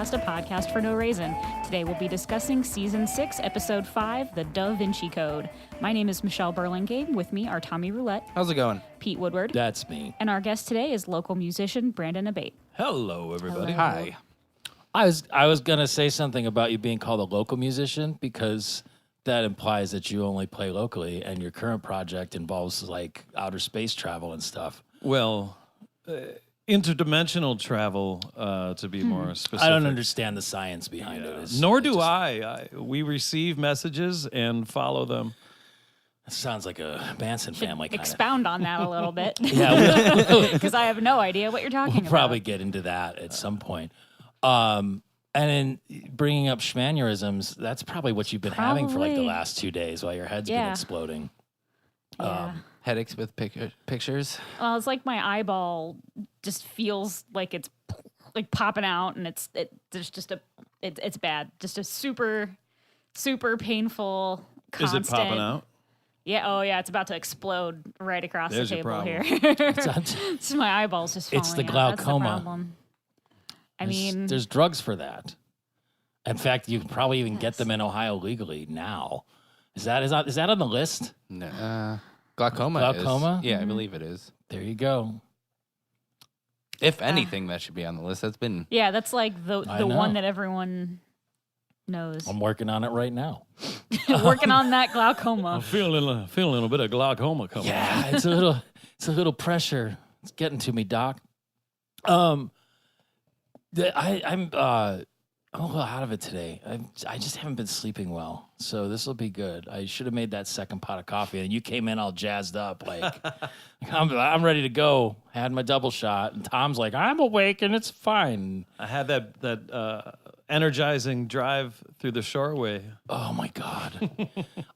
Slurmcast, a podcast for no reason. Today we'll be discussing Season 6, Episode 5, The Da Vinci Code. My name is Michelle Burlingame. With me are Tommy Roulette. How's it going? Pete Woodward. That's me. And our guest today is local musician Brandon Abate. Hello, everybody. Hello. Hi. I was gonna say something about you being called a local musician because that implies that you only play locally, and your current project involves like outer space travel and stuff. Well, interdimensional travel, to be more specific. I don't understand the science behind it. Nor do I. We receive messages and follow them. It sounds like a Manson family kind Expound on that a little bit. of. Yeah, Because I have no idea what you're talking we'll about. probably get into that at some point. And in bringing up schmanurisms, that's probably what you've been having for like the Probably. last 2 days while your head's been Yeah. exploding. Yeah. Headaches with pictures. Well, it's like my eyeball just feels like it's like popping out, and it's bad. Just a super painful. Constant, Is it popping out? Yeah. Oh, yeah. It's about to explode right across There's the your table here. problem. So my eyeballs just falling It's the out. glaucoma. That's the problem. I mean, There's drugs for that. In fact, you can probably even get them in Ohio legally now. Is that on the list? No. Glaucoma. Glaucoma? Is. Yeah, I believe it is. There you go. If anything, that should be on the list. That's been. yeah, that's like the I one know. that everyone knows. I'm working on it right now. Working on that glaucoma. I'm feeling a bit of glaucoma coming. Yeah, it's a little pressure. It's getting to me, Doc. I'm a little out of it today. I just haven't been sleeping well, so this will be good. I should have made that second pot of coffee, and you came in all jazzed up, like I'm ready to go. Had my double shot, and Tom's like, I'm awake and it's fine. I had that energizing drive through the shoreway. Oh my god,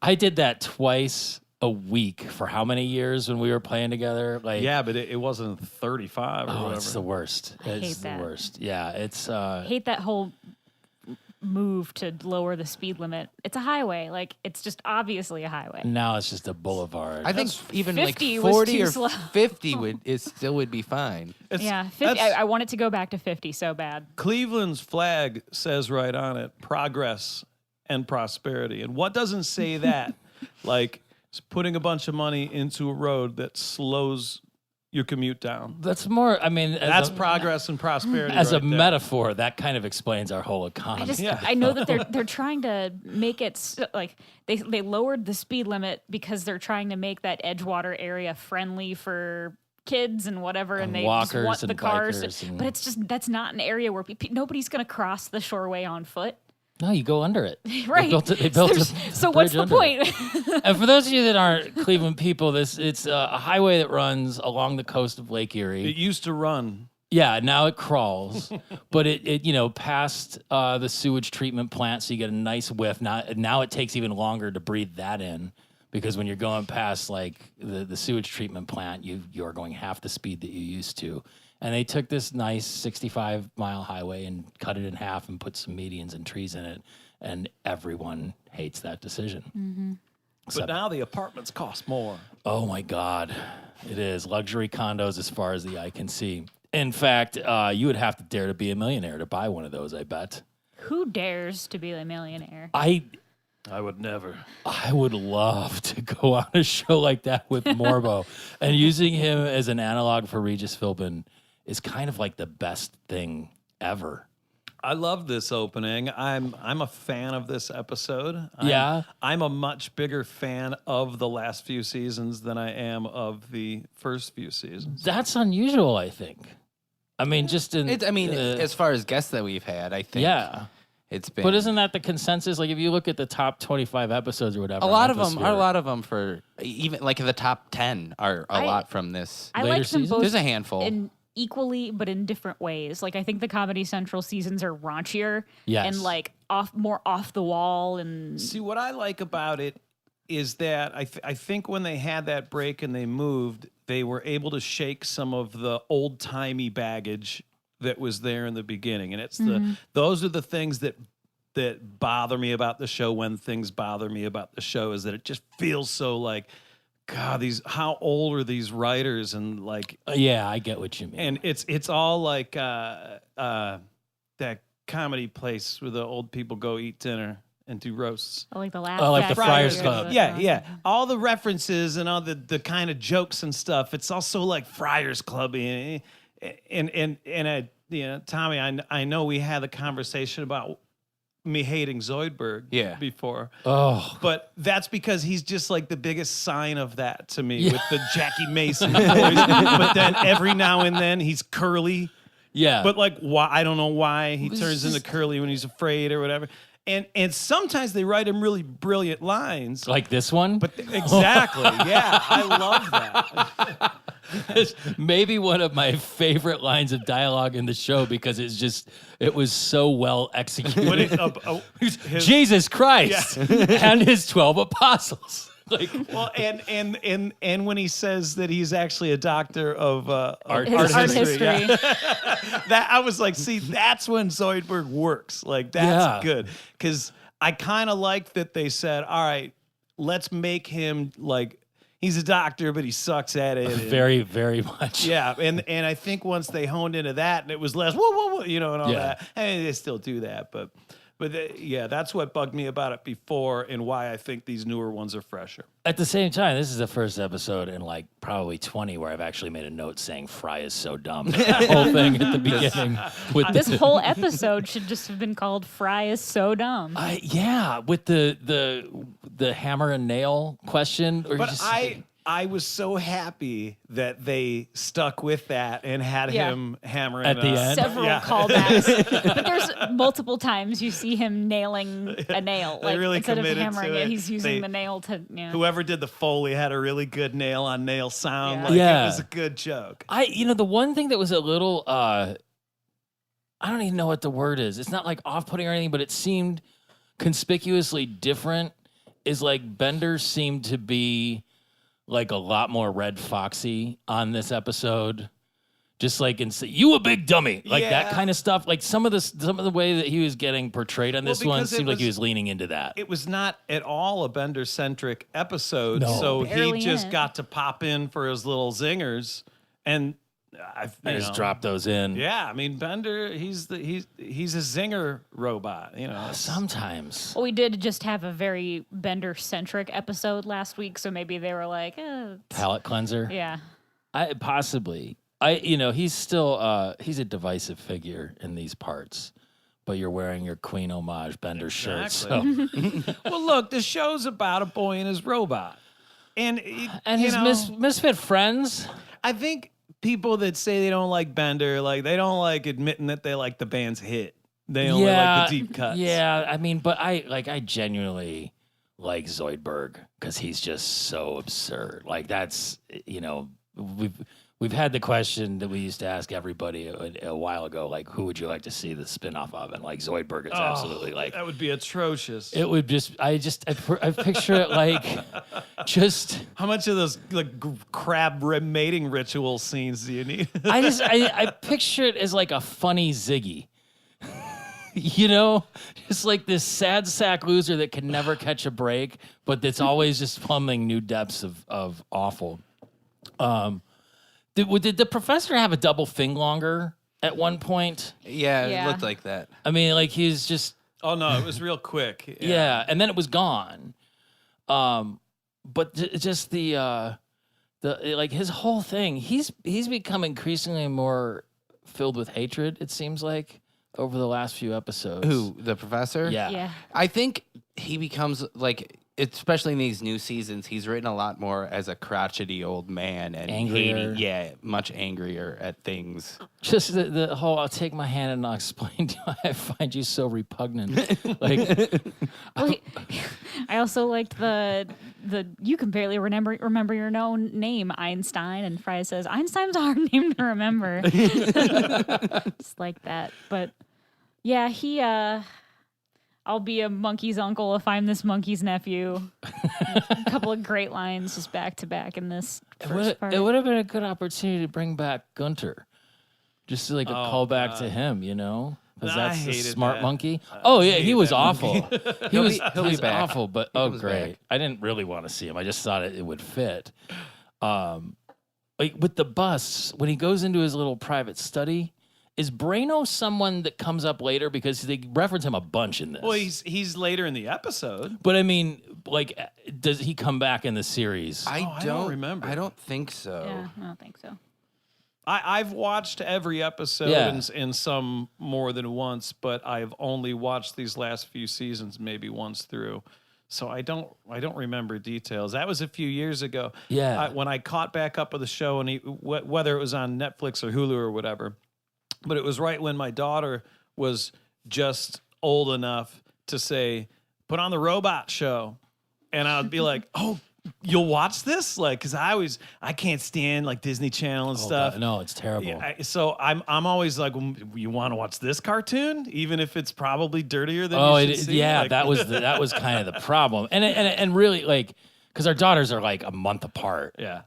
I did that twice a week for how many years when we were playing together? Like, Yeah, but it wasn't 35 or oh, whatever. it's the worst. I hate It's the that. worst. Yeah, it's I hate that whole move to lower the speed limit. It's a highway. Like, it's just obviously a highway. now it's just a boulevard. I think even like 50 was 40 too or slow. 50 still would be fine. Yeah, 50, I want it to go back to 50 so bad. Cleveland's flag says right on it, progress and prosperity. And what doesn't say that? Like, it's putting a bunch of money into a road that slows your commute down. That's more. I mean, That's progress and prosperity. As right a there. metaphor, that kind of explains our whole economy. I know that they're trying to make it like they lowered the speed limit because they're trying to make that Edgewater area friendly for kids and whatever, and they just walkers want the and cars. bikers and- But it's just that's not an area where nobody's going to cross the shoreway on foot. No, you go under it. Right. They built a So what's bridge the under it. point? And for those of you that aren't Cleveland people, it's a highway that runs along the coast of Lake Erie. It used to run. Yeah, now it crawls, but it past the sewage treatment plant, so you get a nice whiff. Now it takes even longer to breathe that in because when you're going past like the sewage treatment plant, you are going half the speed that you used to. And they took this nice 65-mile highway and cut it in half and put some medians and trees in it, and everyone hates that decision. But now the apartments cost more. Oh my God, it is luxury condos as far as the eye can see. In fact, you would have to dare to be a millionaire to buy one of those, I bet. Who dares to be a millionaire? I would never. I would love to go on a show like that with Morbo. And using him as an analog for Regis Philbin is kind of like the best thing ever. I love this opening. I'm a fan of this episode. Yeah? I'm a much bigger fan of the last few seasons than I am of the first few seasons. That's unusual, I think. I mean, just in... As far as guests that we've had, I think. yeah. It's been. But isn't that the consensus? Like, if you look at the top 25 episodes or whatever... a lot of them for even like the top 10 are a lot from this. I later like them seasons? both There's a handful. in equally, but in different ways. Like, I think the Comedy Central seasons are raunchier Yes. and like more off the wall. And See, what I like about it is that I think when they had that break and they moved, they were able to shake some of the old-timey baggage that was there in the beginning. And it's those are the things that bother me about the show when things bother me about the show is that it just feels so like, God, how old are these writers? And like, Yeah, I get what you mean. and it's all like that comedy place where the old people go eat dinner and do roasts. Oh, like the last. Oh, like the Friars Friars Club. Yeah. All the references and all the kind of jokes and stuff. It's also like Friars Club and Tommy, I know we had a conversation about me hating Zoidberg before. Oh. But that's because he's just like the biggest sign of that to me with the Jackie Mason voice. But then every now and then he's curly. Yeah. But like why I don't know why he turns into curly when he's afraid or whatever. And sometimes they write him really brilliant lines. Like this one? But exactly. Yeah. I love that. It's maybe one of my favorite lines of dialogue in the show because it was so well executed. Jesus Christ and his 12 apostles. Like, well, and when he says that he's actually a doctor of art history. That I was like, see, that's when Zoidberg works. Like that's good because I kind of like that they said, all right, let's make him like he's a doctor, but he sucks at it. Very, very much. Yeah, and I think once they honed into that, and it was less whoa, and all that. I mean, they still do that, but that's what bugged me about it before, and why I think these newer ones are fresher. At the same time, this is the first episode in like probably 20 where I've actually made a note saying Fry is so dumb. That whole thing at the beginning. With This whole episode should just have been called "Fry is so dumb." With the hammer and nail question. But I was so happy that they stuck with that and had him hammering at the end. Several callbacks, but there's multiple times you see him nailing a nail. They Like really instead of committed hammering to it, it. he's using the nail to. Yeah. Whoever did the Foley had a really good nail on nail sound. Yeah. Like Yeah. it was a good joke. The one thing that was a little, I don't even know what the word is. It's not like off-putting or anything, but it seemed conspicuously different. Is like Bender seemed to be like a lot more Red Foxy on this episode. Just like you a big dummy, like that kind of stuff. Like some of the way that he was getting portrayed on this one seemed like he was leaning into that. It was not at all a Bender centric episode, No. so Barely he just in it. got to pop in for his little zingers, and I just dropped those in. Yeah, I mean Bender, he's a zinger robot, Sometimes. Well, we did just have a very Bender centric episode last week, so maybe they were like, Palate cleanser. yeah. Possibly. He's still he's a divisive figure in these parts, but you're wearing your Queen homage Bender shirt. So. Well, look, the show's about a boy and his robot, and his misfit friends. I think people that say they don't like Bender, like they don't like admitting that they like the band's hit. They only like the deep cuts. Yeah, I mean, but I genuinely like Zoidberg because he's just so absurd. Like that's We've had the question that we used to ask everybody a while ago, like, who would you like to see the spinoff of? And like Zoidberg is absolutely like that would be atrocious. It would I picture it like just how much of those like crab mating ritual scenes do you need? I picture it as like a funny Ziggy. Just like this sad sack loser that can never catch a break, but that's always just plumbing new depths of awful. Did the professor have a double thing longer at one point? Yeah, Yeah. it looked like that. I mean, like he's just Oh no, it was real quick. yeah, and then it was gone. But just the like his whole thing, he's become increasingly more filled with hatred. It seems like over the last few episodes. Who, the professor? Yeah. Yeah. I think he becomes like, especially in these new seasons, he's written a lot more as a crotchety old man and Angrier. much angrier at things. Just the whole I'll take my hand and I'll explain to you why I find you so repugnant. Like Well, I also liked the you can barely remember your own name, Einstein, and Fry says Einstein's a hard name to remember. Just like that. But yeah, he I'll be a monkey's uncle if I'm this monkey's nephew. A couple of great lines just back to back in this first part. It would have been a good opportunity to bring back Gunter. Just like a callback to him, Because I that's the hated smart that. monkey. Oh yeah, he was that awful. He was back. awful, but comes great. back. I didn't really want to see him. I just thought it would fit. Like with the bus, when he goes into his little private study is Brano someone that comes up later because they reference him a bunch in this? Well, he's later in the episode. But I mean, like, does he come back in the series? I don't remember. I don't think so. Yeah, I don't think so. I've watched every episode and some more than once, but I've only watched these last few seasons maybe once through. So I don't remember details. That was a few years ago. Yeah. When I caught back up with the show, and whether it was on Netflix or Hulu or whatever, but it was right when my daughter was just old enough to say, "Put on the robot show," and I would be like, "Oh, you'll watch this?" Like, because I can't stand like Disney Channel and stuff. God, no, it's terrible. Yeah, so I'm always like, well, you want to watch this cartoon, even if it's probably dirtier than you should see? Yeah, Like, that was kind of the problem, and really like because our daughters are like a month apart, yeah.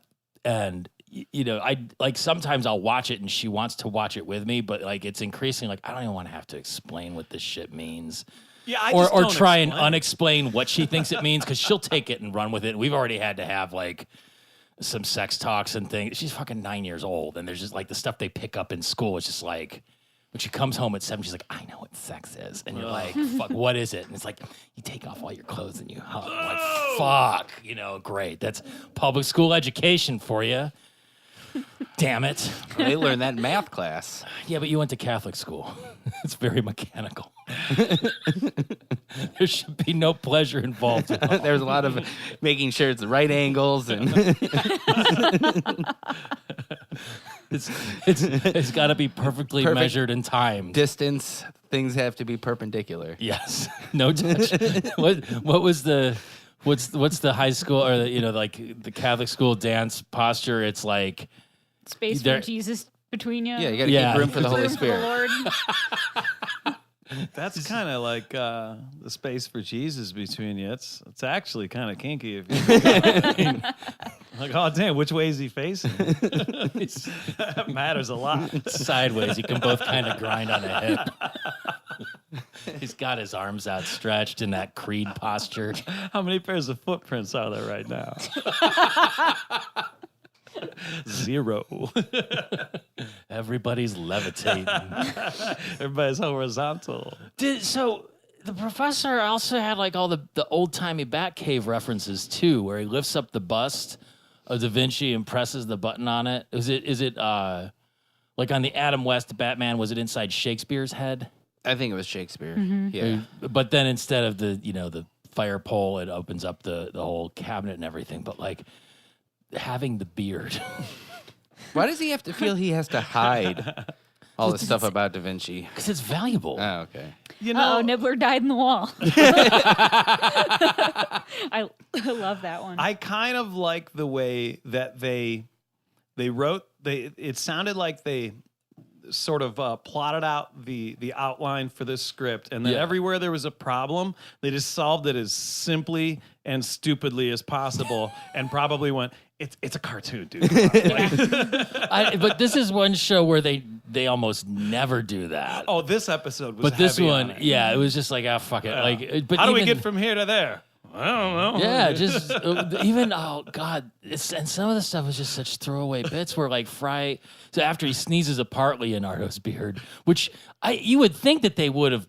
and you know I like sometimes I'll watch it and she wants to watch it with me, but like it's increasing like I don't even want to have to explain what this shit means. Yeah, I or just don't try and explain. unexplain what she thinks it means because she'll take it and run with it. We've already had to have like some sex talks and things. She's fucking 9 years old, and there's just like the stuff they pick up in school. It's just like when she comes home at 7, she's like, "I know what sex is," and you're like, "Fuck, what is it?" And it's like you take off all your clothes and you hug. I'm like, fuck, you know, great. That's public school education for you. Damn it. They learned that in math class. Yeah, but you went to Catholic school. It's very mechanical. There should be no pleasure involved at all. There's a lot of making sure it's the right angles and It's got to be perfectly Perfect. measured and timed. distance. Things have to be perpendicular. Yes, no touch. What was the what's the high school or the, you know, like the Catholic school dance posture? It's like Space There- for Jesus between you. Yeah, you got to Yeah. keep room for the Holy Room for the Spirit. Lord. That's kind of like the space for Jesus between you. It's actually kind of kinky. If you think about it. Like, oh damn, which way is he facing? That matters a lot. sideways. You can both kind of grind on a hip. He's got his arms outstretched in that creed posture. How many pairs of footprints are there right now? 0. Everybody's levitating. Everybody's horizontal. So the professor also had like all the old timey Batcave references too, where he lifts up the bust of Da Vinci and presses the button on it. Is it like on the Adam West Batman? Was it inside Shakespeare's head? I think it was Shakespeare. Mm-hmm. Yeah. But then instead of the fire pole, it opens up the whole cabinet and everything. But like having the beard. Why does he have to feel he has to hide all this stuff about Da Vinci? Because it's valuable. Oh, okay. You know, Oh, Nibbler died in the wall. I love that one. I kind of like the way that they wrote. It sounded like they sort of plotted out the outline for this script, and then Yeah. everywhere there was a problem, they just solved it as simply and stupidly as possible, and probably went, "It's a cartoon, dude." But this is one show where they almost never do that. Oh, this episode was. but this heavy on one, it. yeah, it was just like, ah, fuck it. Like, but How do we even- get from here to there? I don't know. Yeah, just even oh god, and some of the stuff was just such throwaway bits where like Fry. So after he sneezes apart Leonardo's beard, which you would think that they would have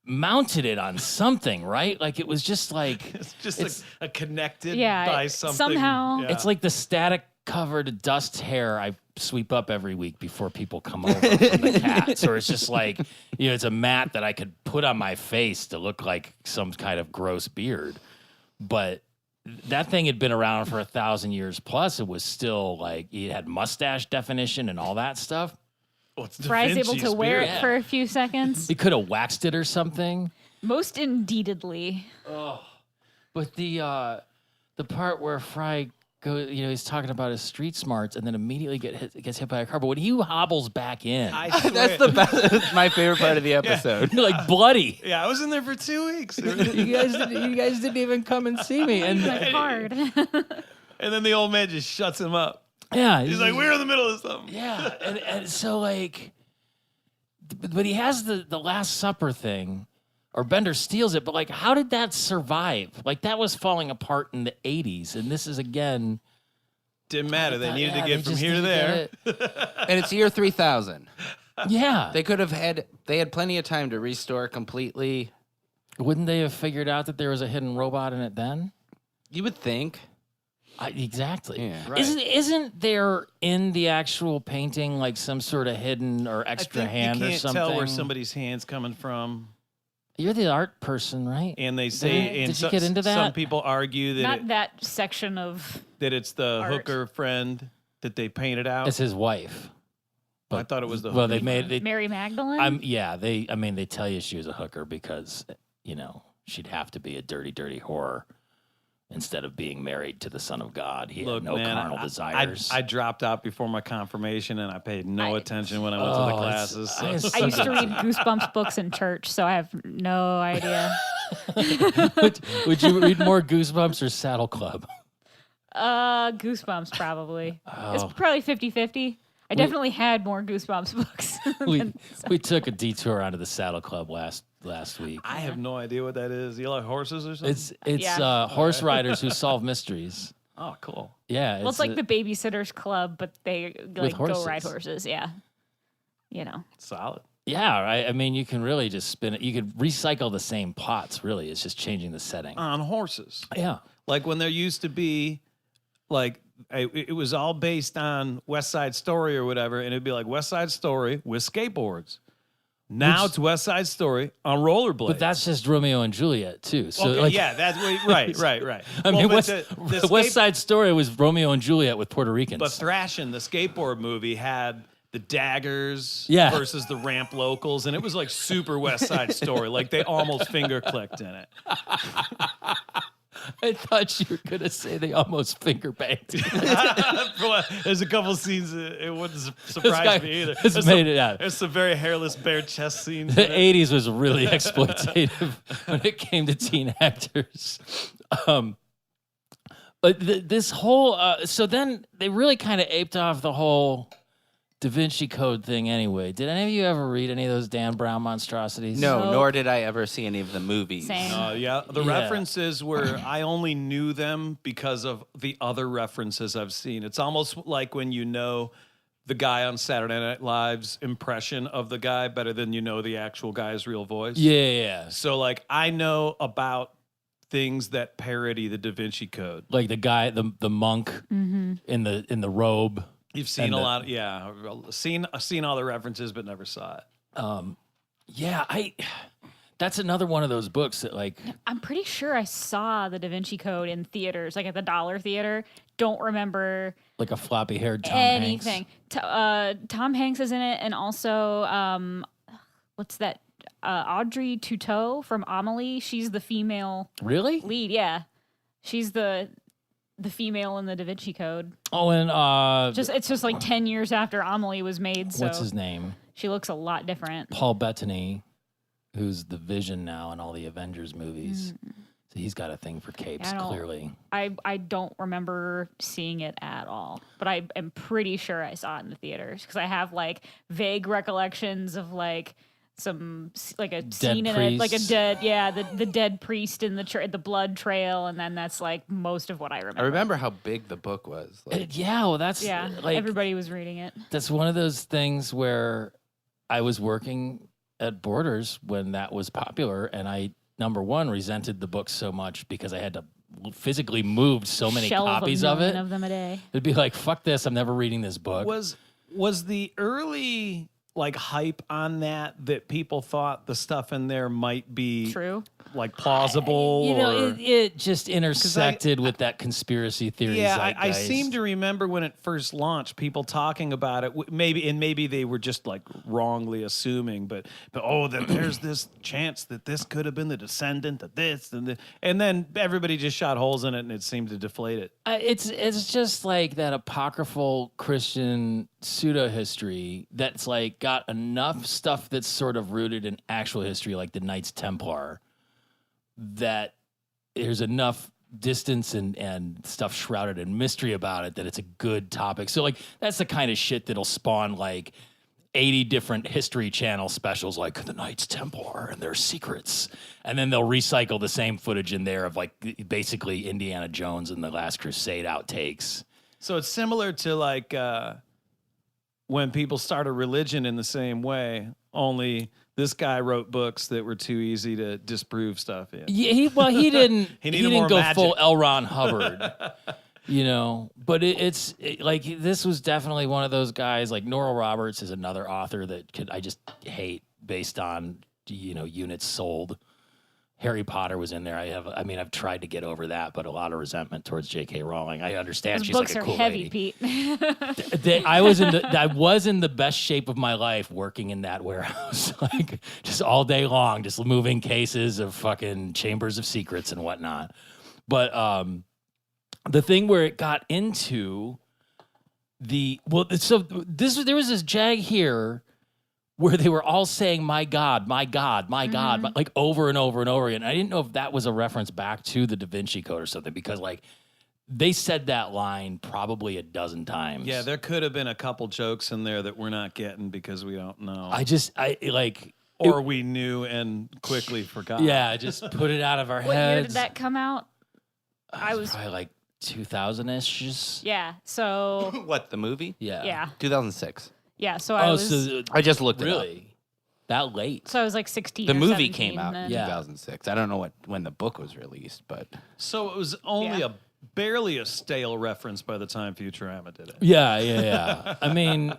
mounted it on something, right? Like it was just like It's just a connected Yeah, by something. somehow. Yeah. it's like the static covered dust hair I sweep up every week before people come over from the cats. Or it's just like, you know, it's a mat that I could put on my face to look like some kind of gross beard. But that thing had been around for 1,000 years plus. It was still like it had mustache definition and all that stuff. Well, it's Da Fry's able Vinci's to wear beard. it for a few seconds. He could have waxed it or something. Most indeedly. But the part where Fry goes, you know, he's talking about his street smarts and then immediately gets hit by a car. But when he hobbles back in, I swear. That's the best. That's my favorite part of the episode. you're like bloody. Yeah, I was in there for 2 weeks. You guys didn't even come and see me. And Like hard. And then the old man just shuts him up. yeah, He's like, we're in the middle of something. yeah, and so like, but he has the Last Supper thing, or Bender steals it. But like, how did that survive? Like that was falling apart in the 80s, and this is again. Didn't matter. They needed to Yeah, get they from just here to need there. get it. And it's year 3000. Yeah. They could have they had plenty of time to restore it completely. Wouldn't they have figured out that there was a hidden robot in it then? You would think. Exactly. Yeah. Right. Isn't there in the actual painting like some sort of hidden or I extra think hand you or can't something? tell where somebody's hand's coming from. You're the art person, right? And they say, and Did you get into that? Some people argue that Not that section of. that it's the art. hooker friend that they painted out. It's his wife. I thought it was the Well, hooker they made friend. it. Mary Magdalene? They tell you she was a hooker because, she'd have to be a dirty, dirty whore instead of being married to the Son of God. He Look, had no man, carnal desires. I dropped out before my confirmation, and I paid no attention when I went to the classes. So. I used to read Goosebumps books in church, so I have no idea. would you read more Goosebumps or Saddle Club? Goosebumps, probably. It's probably 50-50. I definitely had more Goosebumps books. We took a detour onto the Saddle Club last week. I have no idea what that is. You like horses or something? It's Yeah. horse riders who solve mysteries. Oh, cool. Yeah, Well, it's like the Babysitters Club, but they like go horses. ride horses. Yeah. Solid. Yeah, right. I mean, you can really just spin it. You could recycle the same plots. Really, it's just changing the setting. On horses. Yeah, Like when there used to be, like, it was all based on West Side Story or whatever, and it'd be like West Side Story with skateboards. Now it's West Side Story on rollerblades. but that's just Romeo and Juliet too. So, okay, like, yeah, that's right. I mean, Well, West, but the West Side Story was Romeo and Juliet with Puerto Ricans. But Thrashin', the skateboard movie, had the daggers Yeah. versus the ramp locals, and it was like super West Side Story. Like they almost finger clicked in it. I thought you were gonna say they almost finger banged. There's a couple scenes it wouldn't This surprise guy me either. has There's made some, it out. There's some very hairless bare chest scenes. The in it. '80s was really exploitative when it came to teen actors. But this whole so then they really kind of aped off the whole Da Vinci Code thing anyway. Did any of you ever read any of those Dan Brown monstrosities? No, Nope. nor did I ever see any of the movies. Same. Yeah, the Yeah. references were I only knew them because of the other references I've seen. It's almost like when you know the guy on Saturday Night Live's impression of the guy better than you know the actual guy's real voice. Yeah. So like I know about things that parody the Da Vinci Code. Like the guy, the monk in the robe. You've seen And a the- lot, yeah. Seen all the references, but never saw it. Yeah, that's another one of those books that like I'm pretty sure I saw the Da Vinci Code in theaters, like at the Dollar Theater. Don't remember like a floppy haired Tom anything. Hanks. Tom Hanks is in it, and also what's that? Audrey Tautou from Amelie. She's the female Really? lead. Yeah, she's the female in the Da Vinci Code. Oh, and It's just like 10 years after Amelie was made, so what's his name? she looks a lot different. Paul Bettany, who's the Vision now in all the Avengers movies. So he's got a thing for capes, I don't- clearly. I don't remember seeing it at all, but I am pretty sure I saw it in the theaters because I have like vague recollections of like some like a scene in it, like a priests. the dead priest in the blood trail, and then that's like most of what I remember. I remember how big the book was. Like, Yeah, well, that's Yeah, like everybody was reading it. that's one of those things where I was working at Borders when that was popular, and I number one resented the book so much because I had to physically move so many Shelve copies a of million it. of them a day. It'd be like, fuck this, I'm never reading this book. Was the early like hype on that people thought the stuff in there might be True. like plausible? You know, or- it just intersected with that conspiracy theory. yeah, I zeitgeist. seem to remember when it first launched, people talking about it. Maybe they were just like wrongly assuming, but that there's this chance that this could have been the descendant of this, and then everybody just shot holes in it, and it seemed to deflate it. It's just like that apocryphal Christian pseudo history that's like got enough stuff that's sort of rooted in actual history, like the Knights Templar, that there's enough distance and stuff shrouded in mystery about it that it's a good topic. So like that's the kind of shit that'll spawn like 80 different History Channel specials like the Knights Templar and their secrets. And then they'll recycle the same footage in there of like basically Indiana Jones and the Last Crusade outtakes. So it's similar to like when people start a religion in the same way, only this guy wrote books that were too easy to disprove stuff in. Yeah, he didn't. He he needed didn't more go magic. full L. Ron Hubbard. But it's like this was definitely one of those guys. Like Nora Roberts is another author that I just hate based on units sold. Harry Potter was in there. I've tried to get over that, but a lot of resentment towards J.K. Rowling. I understand Those she's books like a are cool heavy, lady. Pete. I was in the best shape of my life working in that warehouse, like just all day long, just moving cases of fucking Chambers of Secrets and whatnot. But the thing where it got into there was this jag here where they were all saying "my God, my God, my God," like over and over and over again. I didn't know if that was a reference back to the Da Vinci Code or something, because like they said that line probably a dozen times. Yeah, there could have been a couple jokes in there that we're not getting because we don't know. Or we knew and quickly forgot. Yeah, just put it out of our What heads. year did that come out? I was probably like 2000-ish. Yeah. So What, the movie? yeah. 2006. Yeah. So I was I just looked it up. Really? That late? so I was like 16. The or movie 17 came out then. in Yeah. 2006. I don't know when the book was released, but So it was only Yeah. barely a stale reference by the time Futurama did it. Yeah. I mean,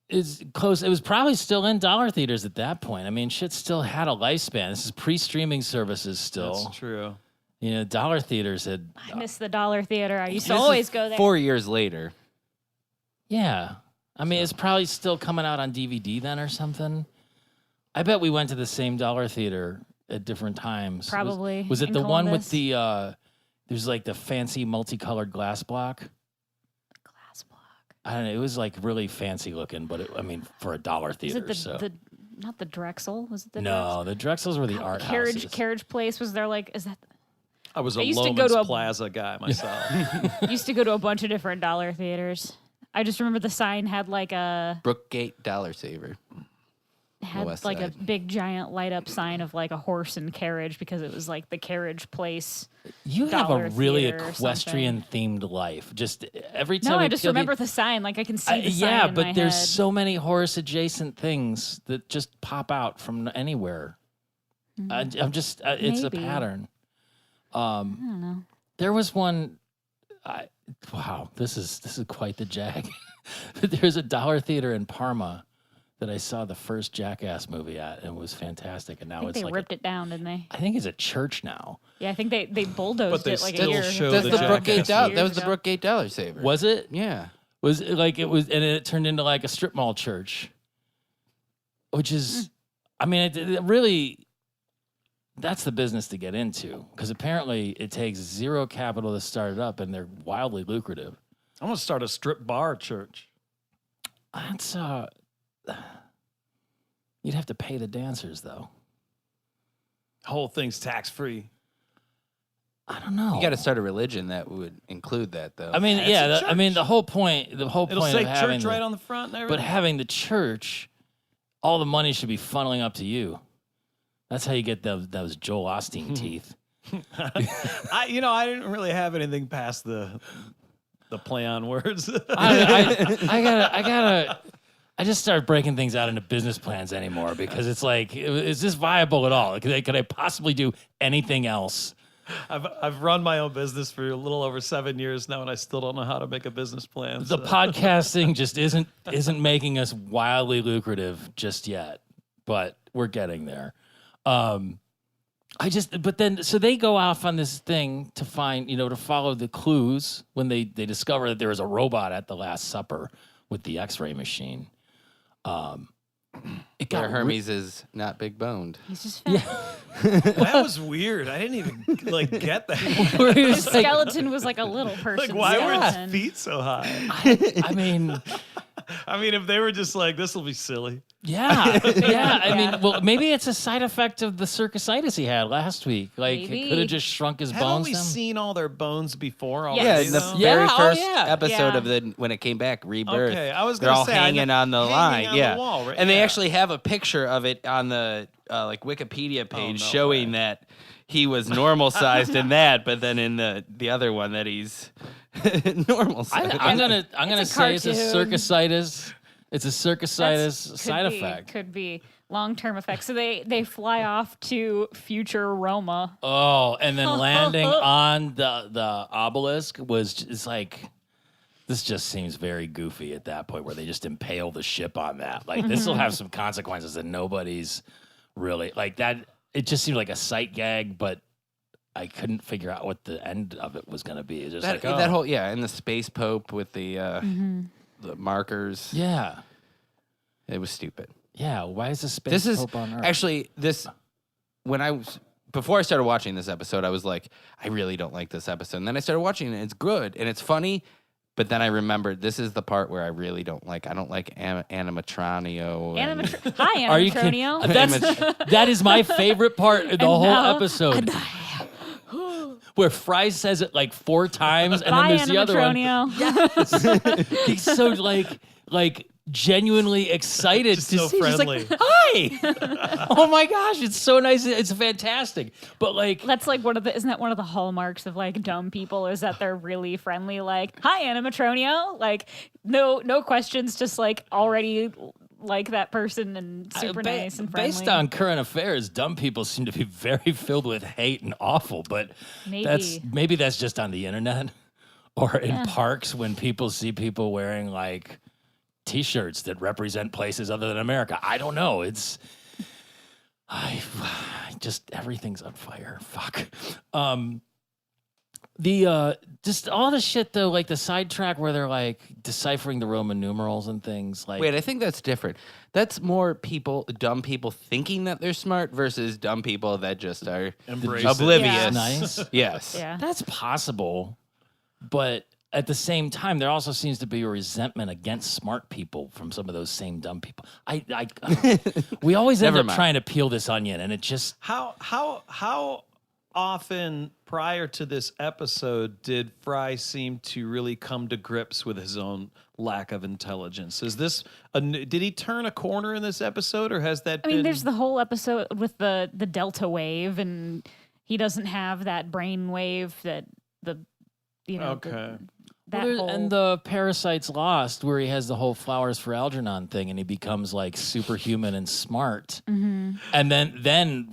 it's close. It was probably still in dollar theaters at that point. I mean, shit still had a lifespan. This is pre-streaming services still. That's true. Dollar theaters had. I miss the dollar theater. I used to This is always go there. 4 years later. Yeah. I mean, it's probably still coming out on DVD then or something. I bet we went to the same dollar theater at different times. Probably Was it in the one with Columbus. the, there's like the fancy multicolored glass block? Glass block. I don't know. It was like really fancy looking, but for a dollar Is theater. it not the Drexel? Was it the No, the Drexels were the art houses. carriage place? Was there like is that? I was a I used to go Loman's to a- Plaza guy myself. Used to go to a bunch of different dollar theaters. I just remember the sign had like Brookgate Dollar Saver. West like a Side. big giant light up sign of like a horse and carriage because it was like the carriage place. You have a dollar really theater or equestrian themed life. Just every time No, we I just peel the- remember the sign. Like I can see the sign yeah, in but my there's head. so many horse adjacent things that just pop out from anywhere. I'm just it's a Maybe. pattern. I don't know. There was one. Wow, this is quite the jag. There's a dollar theater in Parma that I saw the first Jackass movie at, and it was fantastic. And now I think it's they like ripped it down, didn't they? I think it's a church now. Yeah, I think they bulldozed But they it like still a year. show That's the the Jackass Brookgate Dollar. That years was the ago. Brookgate Dollar Saver. Was it? Yeah. Was it like it was, and it turned into like a strip mall church, which is, I mean, it really, that's the business to get into because apparently it takes zero capital to start it up, and they're wildly lucrative. I'm gonna start a strip bar church. That's you'd have to pay the dancers though. Whole thing's tax free. I don't know. You got to start a religion that would include that, though. I mean, That's yeah. a I mean, church. the whole point It'll of say having church right on the front and but everything. having the church, all the money should be funneling up to you. That's how you get those Joel Osteen teeth. I didn't really have anything past the play on words. I just started breaking things out into business plans anymore because it's like, is this viable at all? Could I possibly do anything else? I've run my own business for a little over 7 years now, and I still don't know how to make a business plan. The so. podcasting just isn't making us wildly lucrative just yet, but we're getting there. So they go off on this thing to find, to follow the clues when they discover that there was a robot at the Last Supper with the X-ray machine. It got Where Hermes is not big boned. He's just fat. That was weird. I didn't even get that. His skeleton was like a little person. Like, why were skeleton. his feet so high? I mean, If they were just like, this will be silly. yeah. I mean, well, maybe it's a side effect of the circusitis he had last week. Like, Maybe. it could have just shrunk his Haven't bones we down. seen all their bones before? Yes. Yeah, Already, in the though? Yeah, very oh, first yeah. episode Yeah. of the when it came back, Rebirth. Okay, I was they're gonna all say, hanging on the line. on the Yeah, wall, right? and they Yeah. actually have a picture of it on the Wikipedia page no showing way. that he was normal sized in that, but then in the other one that he's normal sized. I'm gonna It's a say it's a cartoon. circusitis It's a circusitis side effect. Could be long-term effects. So they fly off to future Roma. Oh, and then landing on the obelisk was just like, this just seems very goofy at that point where they just impale the ship on that. Like, this will have some consequences that nobody's really, like that. It just seemed like a sight gag, but I couldn't figure out what the end of it was going to be. It's just that whole, and the space pope with the markers. Yeah. It was stupid. Yeah, why is the space pope on Earth? Actually, before I started watching this episode, I was like, I really don't like this episode. And then I started watching it, and it's good, and it's funny, but then I remembered this is the part where I really don't like. I don't like animatronio. Hi, Are you kidding? animatronio. That is my favorite part of the whole now, episode. Where Fry says it like 4 times, and then there's the other one. Yes. He's so like genuinely excited Just to so see. friendly. He's like, hi! Oh my gosh, it's so nice. It's fantastic. But like, That's like isn't that one of the hallmarks of like dumb people is that they're really friendly, like, hi, animatronio. Like, no questions, just like already like that person and super nice and friendly. based on current affairs, dumb people seem to be very filled with hate and awful. But maybe that's just on the internet or in parks when people see people wearing like T-shirts that represent places other than America. I don't know. I just everything's on fire. Fuck. Just all the shit though, like the sidetrack where they're like deciphering the Roman numerals and things. Like, Wait, I think that's different. That's more dumb people thinking that they're smart versus dumb people that just are oblivious. Yeah. nice. Yes. Yeah. That's possible, but at the same time, there also seems to be a resentment against smart people from some of those same dumb people. We always end Never up mind. trying to peel this onion, and it just How often prior to this episode did Fry seem to really come to grips with his own lack of intelligence? Is this did he turn a corner in this episode, or has that? I mean, there's the whole episode with the delta wave, and he doesn't have that brain wave that and the Parasite's Lost, where he has the whole Flowers for Algernon thing, and he becomes like superhuman and smart, and then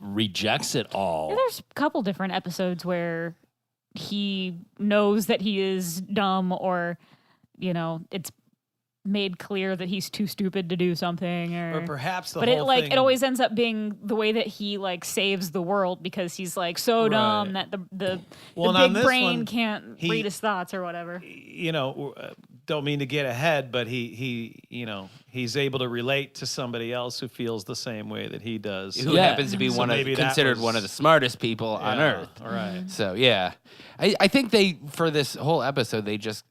rejects it all. Yeah, there's a couple different episodes where he knows that he is dumb, or it's made clear that he's too stupid to do something, or perhaps the but whole thing. it always ends up being the way that he like saves the world because he's like so dumb that the big brain can't read his thoughts or whatever. Don't mean to get ahead, but he's able to relate to somebody else who feels the same way that he does. Who happens to be considered one of the smartest people on Earth. All right. So yeah, I think for this whole episode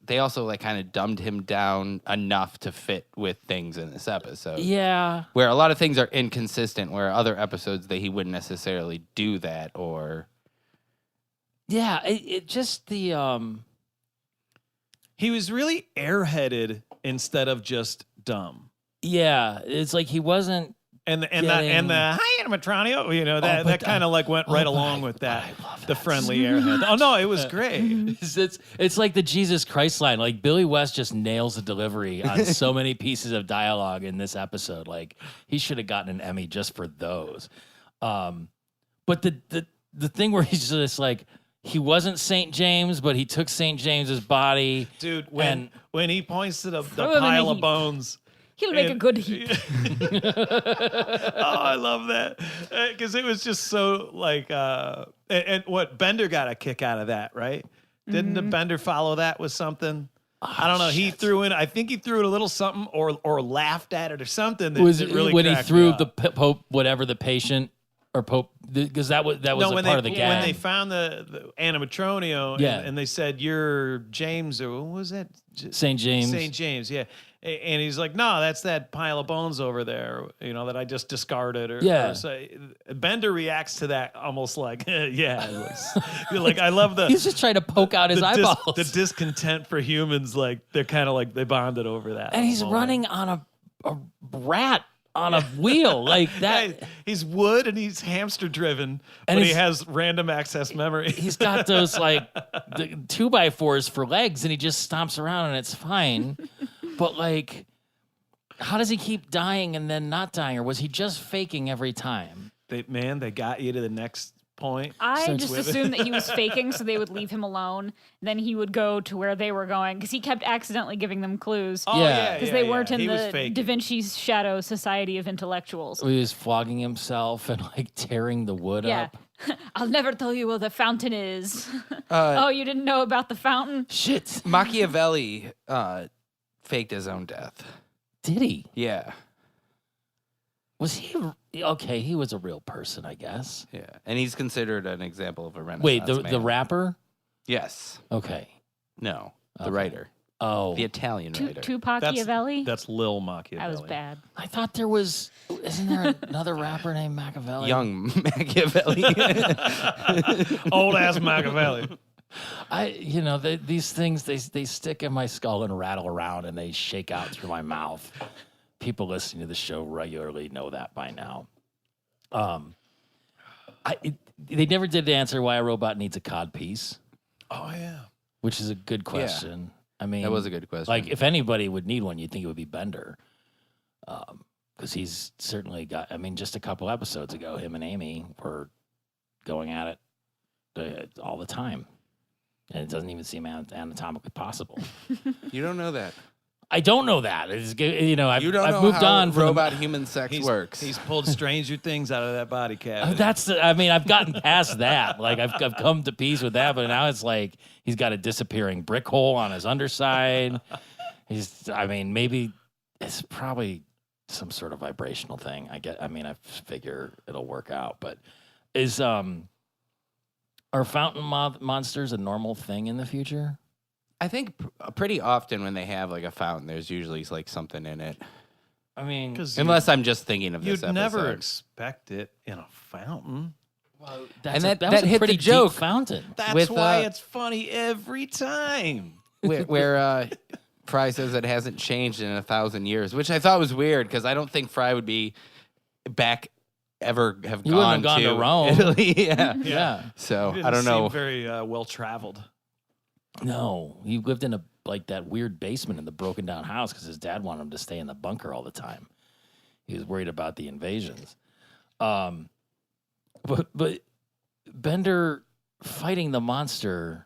they also like kind of dumbed him down enough to fit with things in this episode. Yeah, where a lot of things are inconsistent. Where other episodes he wouldn't necessarily do that or. Yeah, it just the. He was really airheaded instead of just dumb. Yeah, it's like he wasn't. And the hi animatronio, that kind of like went right along with that. The friendly airhead. Oh no, it was great. It's like the Jesus Christ line. Like Billy West just nails the delivery on so many pieces of dialogue in this episode. Like he should have gotten an Emmy just for those. But the thing where he's just like, he wasn't St. James, but he took St. James's body. Dude, when he points to the pile of bones. He'll make a good heap. Oh, I love that. Because it was just so like, and what Bender got a kick out of that, right? Didn't the Bender follow that with something? I don't know. He threw in, I think he threw in a little something or laughed at it or something. That really when he threw the Pope, whatever the patient or Pope, because that was part of the gag. When they found the animatronio and they said, you're James, or what was that? St. James. St. James, yeah. And he's like, no, that's that pile of bones over there, that I just discarded. Or so Bender reacts to that almost like, like I love the. He's just trying to poke out his eyeballs. The discontent for humans, like they're kind of like they bonded over that. And he's running on a rat on a wheel like that. Yeah, he's wood and he's hamster driven, but he has random access memory. He's got those like the 2x4s for legs, and he just stomps around and it's fine. But like, How does he keep dying and then not dying, or was he just faking every time? They got you to the next point. I Since just with- assumed that he was faking so they would leave him alone. Then he would go to where they were going because he kept accidentally giving them clues. Oh, Yeah. Because they weren't in He was the faking. Da Vinci's Shadow Society of Intellectuals. He was flogging himself and like tearing the wood Yeah. up. I'll never tell you where the fountain is. Oh, you didn't know about the fountain? Shit. Machiavelli faked his own death. Did he? Yeah. Was he okay? He was a real person, I guess. Yeah. And he's considered an example of a Renaissance Wait, the man. rapper? Yes. Okay. No. The Okay. writer. Oh, The Italian writer. Tupac Machiavelli? That's Lil Machiavelli. That was bad. I thought there was. Isn't there another rapper named Machiavelli? Young Machiavelli. Old ass Machiavelli. These things they stick in my skull and rattle around and they shake out through my mouth. People listening to the show regularly know that by now. They never did answer why a robot needs a cod-piece, Oh yeah. which is a good question. I mean, That was a good question. Like, if anybody would need one, you'd think it would be Bender. Because he's certainly got, I mean, just a couple episodes ago, him and Amy were going at it all the time. And it doesn't even seem anatomically possible. You don't know that. I don't know that. It's, You don't I've know moved how on from robot human sex works. He's pulled stranger things out of that body cavity. I've gotten past that. Like, I've come to peace with that, but now it's like he's got a disappearing brick hole on his underside. Maybe it's probably some sort of vibrational thing. I figure it'll work out, but are fountain monsters a normal thing in the future? I think pretty often when they have like a fountain, there's usually like something in it. I mean, Unless I'm just thinking of this you'd never episode. expect it in a fountain. that that was a hit the pretty joke. deep fountain. That's With, why it's funny every time. where Fry says it hasn't changed in 1,000 years, which I thought was weird because I don't think Fry would be back ever have He wouldn't gone have gone to Rome. Italy. Yeah. Yeah. So He I don't didn't know. seem very well traveled. No, he lived in that weird basement in the broken down house because his dad wanted him to stay in the bunker all the time. He was worried about the invasions. But Bender fighting the monster,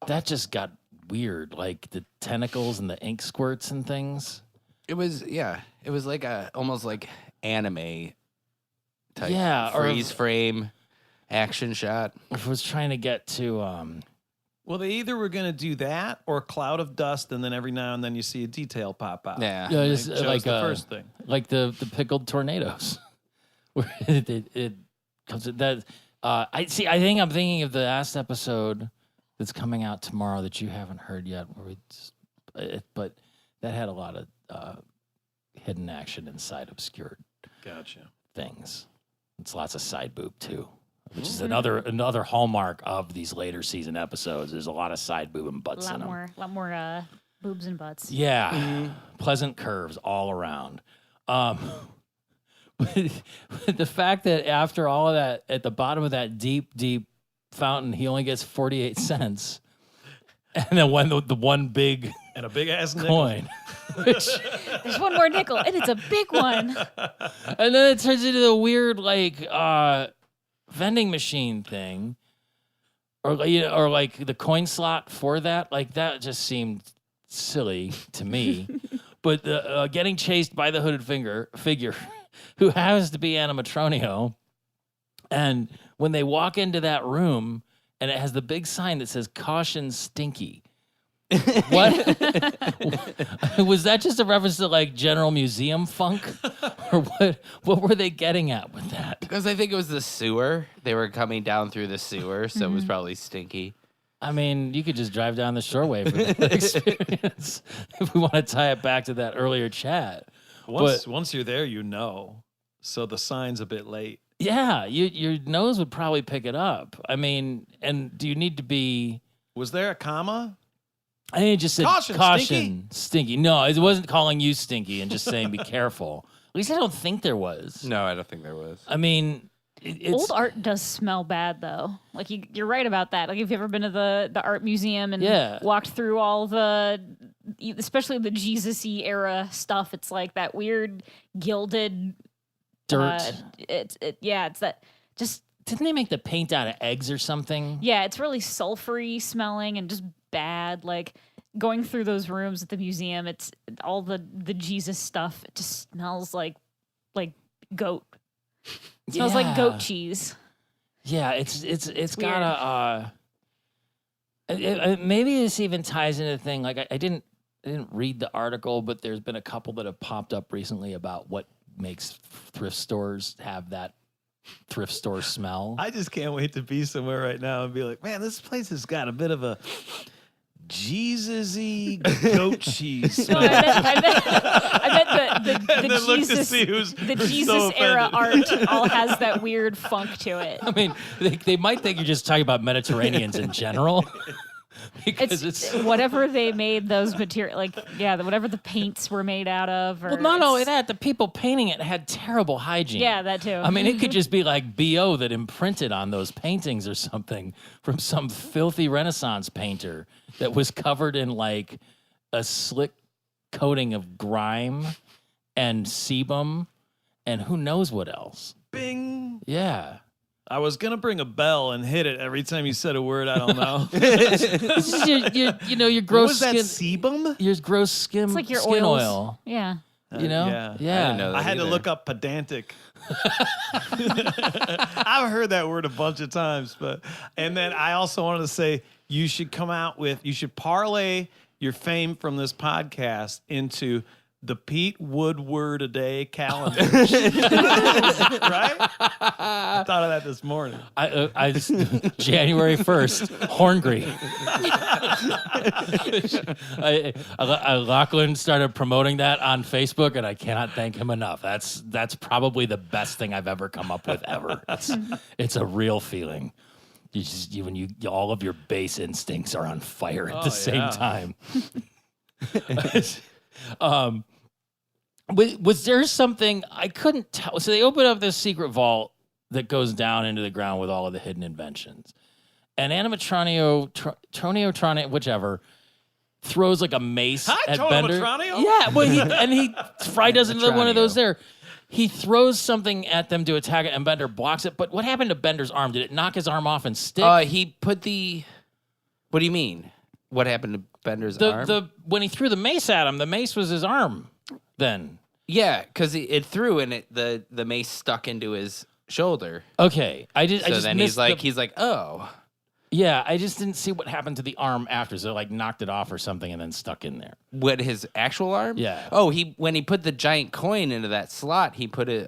that just got weird. Like the tentacles and the ink squirts and things. It was like almost like anime type Yeah, or- freeze frame action shot. If it was trying to get to Well, they either were going to do that or a cloud of dust, and then every now and then you see a detail pop out. Yeah. Yeah, just, They chose like the first thing. like the pickled tornadoes, where it comes that. I think I'm thinking of the last episode that's coming out tomorrow that you haven't heard yet. But that had a lot of hidden action inside obscured Gotcha. things. It's lots of side boob too, which is another hallmark of these later season episodes. There's a lot of side boob and A butts in them. lot more boobs and butts. Yeah, pleasant curves all around. But the fact that after all of that, at the bottom of that deep, deep fountain, he only gets 48 cents, and then the one big And a big ass nickel. coin, which, There's one more nickel, and it's a big one. and then it turns into a weird vending machine thing, or like the coin slot for that. Like that just seemed silly to me. But getting chased by the hooded figure, who happens to be Animatronio, and when they walk into that room, and it has the big sign that says "Caution, Stinky." What was that? Just a reference to like General Museum funk, or what? What were they getting at with that? Because I think it was the sewer. They were coming down through the sewer, so it was probably stinky. I mean, you could just drive down the shoreway for that experience if we want to tie it back to that earlier chat. Once you're there, you know. So the sign's a bit late. Yeah, your nose would probably pick it up. I mean, and do you need to be? Was there a comma? I think it just said Caution, stinky. No, it wasn't calling you stinky and just saying be careful. At least I don't think there was. No, I don't think there was. I mean, it's Old art does smell bad, though. Like you're right about that. Like, have you ever been to the art museum and Yeah. walked through all the especially the Jesus-y era stuff. It's like that weird gilded Dirt. It's that just. Didn't they make the paint out of eggs or something? Yeah, it's really sulfury smelling and just bad. Like going through those rooms at the museum, it's all the Jesus stuff. It just smells like goat. It smells like goat cheese. Yeah, it's got a maybe this even ties into the thing. Like I didn't read the article, but there's been a couple that have popped up recently about what makes thrift stores have that thrift store smell. I just can't wait to be somewhere right now and be like, man, this place has got a bit of a Jesus-y goat cheese. No, I meant And the then look to Jesus, see who's Jesus so era offended. art all has that weird funk to it. I mean, they might think you're just talking about Mediterraneans in general. Because It's whatever they made those material, whatever the paints were made out of. Or well, not only that, the people painting it had terrible hygiene. Yeah, that too. I mean, it could just be like BO that imprinted on those paintings or something from some filthy Renaissance painter that was covered in like a slick coating of grime and sebum and who knows what else. Bing. Yeah. I was going to bring a bell and hit it every time you said a word I don't know. This is your gross What was that, skin. sebum? Your gross skin, it's like your skin oils. oil. Yeah. You know? Yeah. I didn't know that I had to either. look up pedantic. I've heard that word a bunch of times, and then I also wanted to say you should parlay your fame from this podcast into the Pete Woodward a day calendar. Right? I thought of that this morning. I January 1st, Horngry. Lachlan started promoting that on Facebook, and I cannot thank him enough. That's probably the best thing I've ever come up with ever. It's a real feeling. When all of your base instincts are on fire at the same time. Was there something I couldn't tell? So they open up this secret vault that goes down into the ground with all of the hidden inventions, and Animatronio, whichever, throws like a mace Hi, at Tony Bender. Matronio? Yeah, well, Fry doesn't live one of those Matronio. there. He throws something at them to attack it, and Bender blocks it. But what happened to Bender's arm? Did it knock his arm off and stick? He put the. What do you mean? What happened to Bender's arm? When he threw the mace at him, the mace was his arm. Then Yeah, because it threw and the mace stuck into his shoulder. okay, I So just then missed he's like, oh. Yeah, I just didn't see what happened to the arm after. So like knocked it off or something and then stuck in there. What, his actual arm? Yeah. Oh, when he put the giant coin into that slot, he put it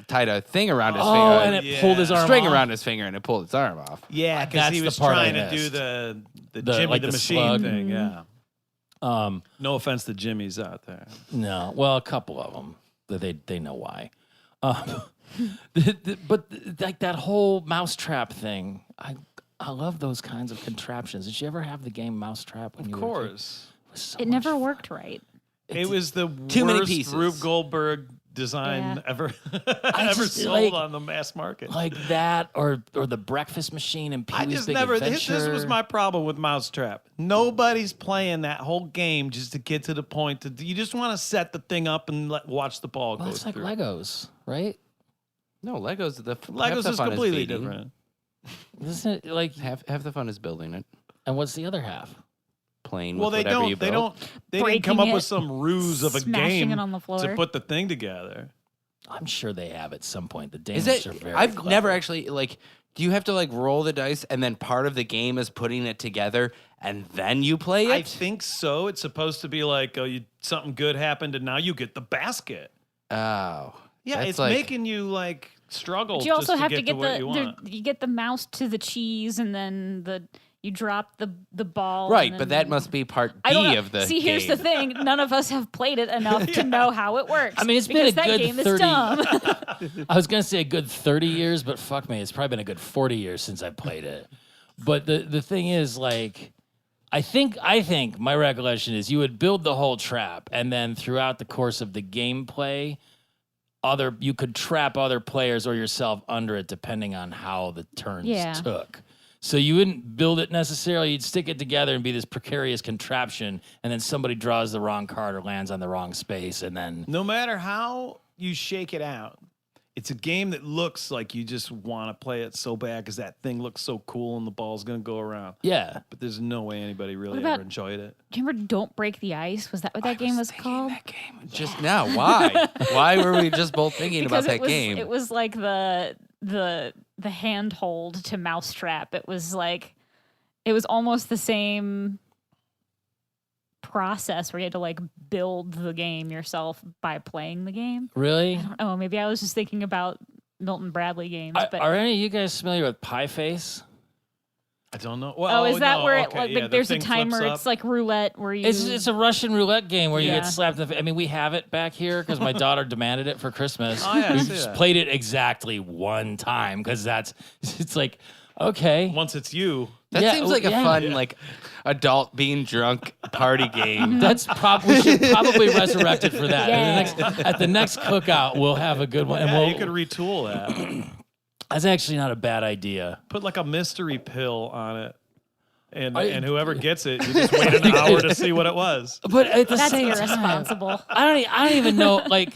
tied a thing around his finger. Oh, and it yeah. pulled his arm string off? around his finger and it pulled his arm off. Yeah, because That's he the was part I trying to do missed. the The- Jimmy like the the Machine slug. thing. Yeah. No, No offense to Jimmys out there. well, a couple of them. They know why. But like that whole mousetrap thing, I love those kinds of contraptions. Did you ever have the game Mousetrap? Of course. It was so It much never fun. worked right. It was the Too many worst pieces. Rube Goldberg design Yeah. ever just, sold like- on the mass market. Like that, or the Breakfast Machine and I Pee-wee's just Big never. This Adventure. was my problem with Mousetrap. Nobody's playing that whole game just to get to the point. You just want to set the thing up and watch the ball Well, go it's like through. Legos, right? No, Legos. Legos is completely different. Isn't it like? Half the fun is building it, And what's the other half? playing Well, with whatever you they build. didn't come Breaking up it, with some ruse of a smashing game it on the floor. to put the thing together. I'm sure they have at some point. The Is Danish it? are very I've clever. never actually do you have to roll the dice and then part of the game is putting it together and then you play it? I think so. It's supposed to be like, something good happened and now you get the basket. Oh. Yeah, That's it's like- making you struggle. But you also just have to to get what you want. you get the mouse to the cheese, and then you drop the ball. Right, and but then- that must be part I don't B know. of the See, here's game. the thing: none of us have played it enough to know how it works. I mean, it's been because a that good game 30 is dumb. I was gonna say a good 30 years, but fuck me, it's probably been a good 40 years since I played it. But the thing is, I think my recollection is you would build the whole trap, and then throughout the course of the gameplay, you could trap other players or yourself under it depending on how the turns Yeah. took. So you wouldn't build it necessarily. You'd stick it together and be this precarious contraption, and then somebody draws the wrong card or lands on the wrong space, and then No matter how you shake it out, it's a game that looks like you just want to play it so bad because that thing looks so cool and the ball's going to go around. yeah. But there's no way anybody really What about- ever enjoyed it. Do you remember Don't Break the Ice? Was that what that game was called? That game just now. Why? Why were we just both thinking Because about that game? It was like the handhold to Mousetrap. It was almost the same process where you had to like build the game yourself by playing the game. Really? Oh, maybe I was just thinking about Milton Bradley games. But Are any of you guys familiar with Pie Face? I don't know. Well, is that no, where okay, yeah, the there's a thing flips timer? up. It's like roulette where you. It's a Russian roulette game where you Yeah. get slapped in the face. I mean, we have it back here because my daughter demanded it for Christmas. Oh, yeah, I we see just that. played it exactly one time because it's like, okay. Once it's you. That Yeah, seems like a yeah. fun, like, adult being drunk party game. We should probably resurrect it for that. Yeah. At the next cookout, we'll have a good one. And Yeah, we'll, you could retool that. that's actually not a bad idea. Put like a mystery pill on it. And I- whoever gets it, you just wait an hour to see what it was. But at the That's same time, irresponsible. I don't even know. Like,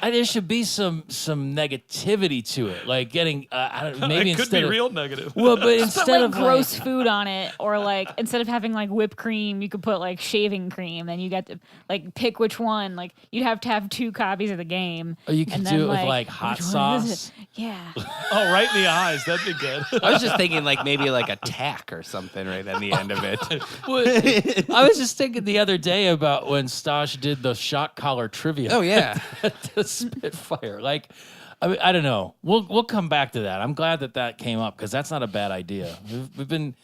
there should be some negativity to it. Like getting, I don't, maybe It could instead be of real negative. well, but Put instead like of gross food on it, or like instead of having like whipped cream, you could put like shaving cream. Then you got to like pick which one. Like you'd have to have 2 copies of the game. Or you could and do then, it with like hot which one is sauce. it? Yeah. Oh, right in the eyes. That'd be good. I was just thinking, like, maybe like a tack or something right on the end of it. I was just thinking the other day about when Stosh did the shot collar trivia. Oh, yeah. The Spitfire. Like, I mean, I don't know. We'll come back to that. I'm glad that came up because that's not a bad idea. There's been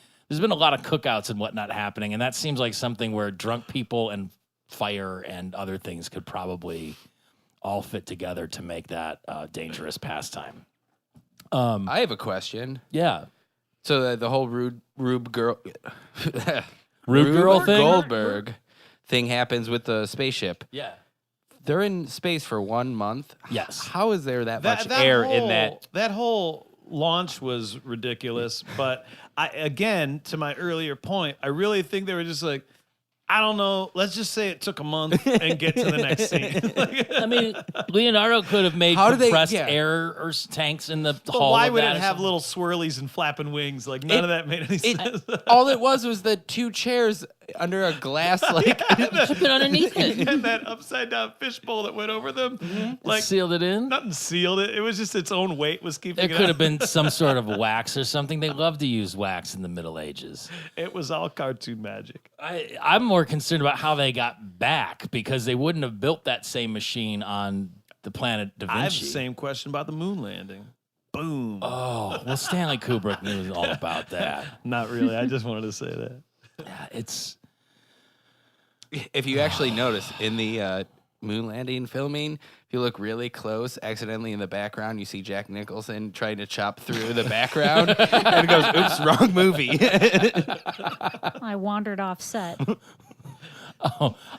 a lot of cookouts and whatnot happening, and that seems like something where drunk people and fire and other things could probably all fit together to make that dangerous pastime. I have a question. Yeah. So the whole Rube Girl... Rube Girl thing? Goldberg thing happens with the spaceship. Yeah. They're in space for 1 month. Yes. How is there that much air in that? That whole launch was ridiculous. But again, to my earlier point, I really think they were just like, I don't know. Let's just say it took a month and get to the next scene. I mean, Leonardo could have made How do they- compressed yeah. air or tanks in the But hull. why of would that it or have something. little swirlies and flapping wings? Like none of that made any sense. All it was the 2 chairs under a glass, like... Keep it underneath it? And that upside down fishbowl that went over them, like Sealed it in? nothing sealed it. It was just its own weight was keeping It it. could out. have been some sort of wax or something. They loved to use wax in the Middle Ages. It was all cartoon magic. I'm more concerned about how they got back because they wouldn't have built that same machine on the planet Da Vinci. I have the same question about the moon landing. Boom. Oh, well, Stanley Kubrick knew all about that. Not really. I just wanted to say that. Yeah, it's If you actually notice in the moon landing filming, if you look really close, accidentally in the background, you see Jack Nicholson trying to chop through the background, and it goes, "Oops, wrong movie." I wandered off set.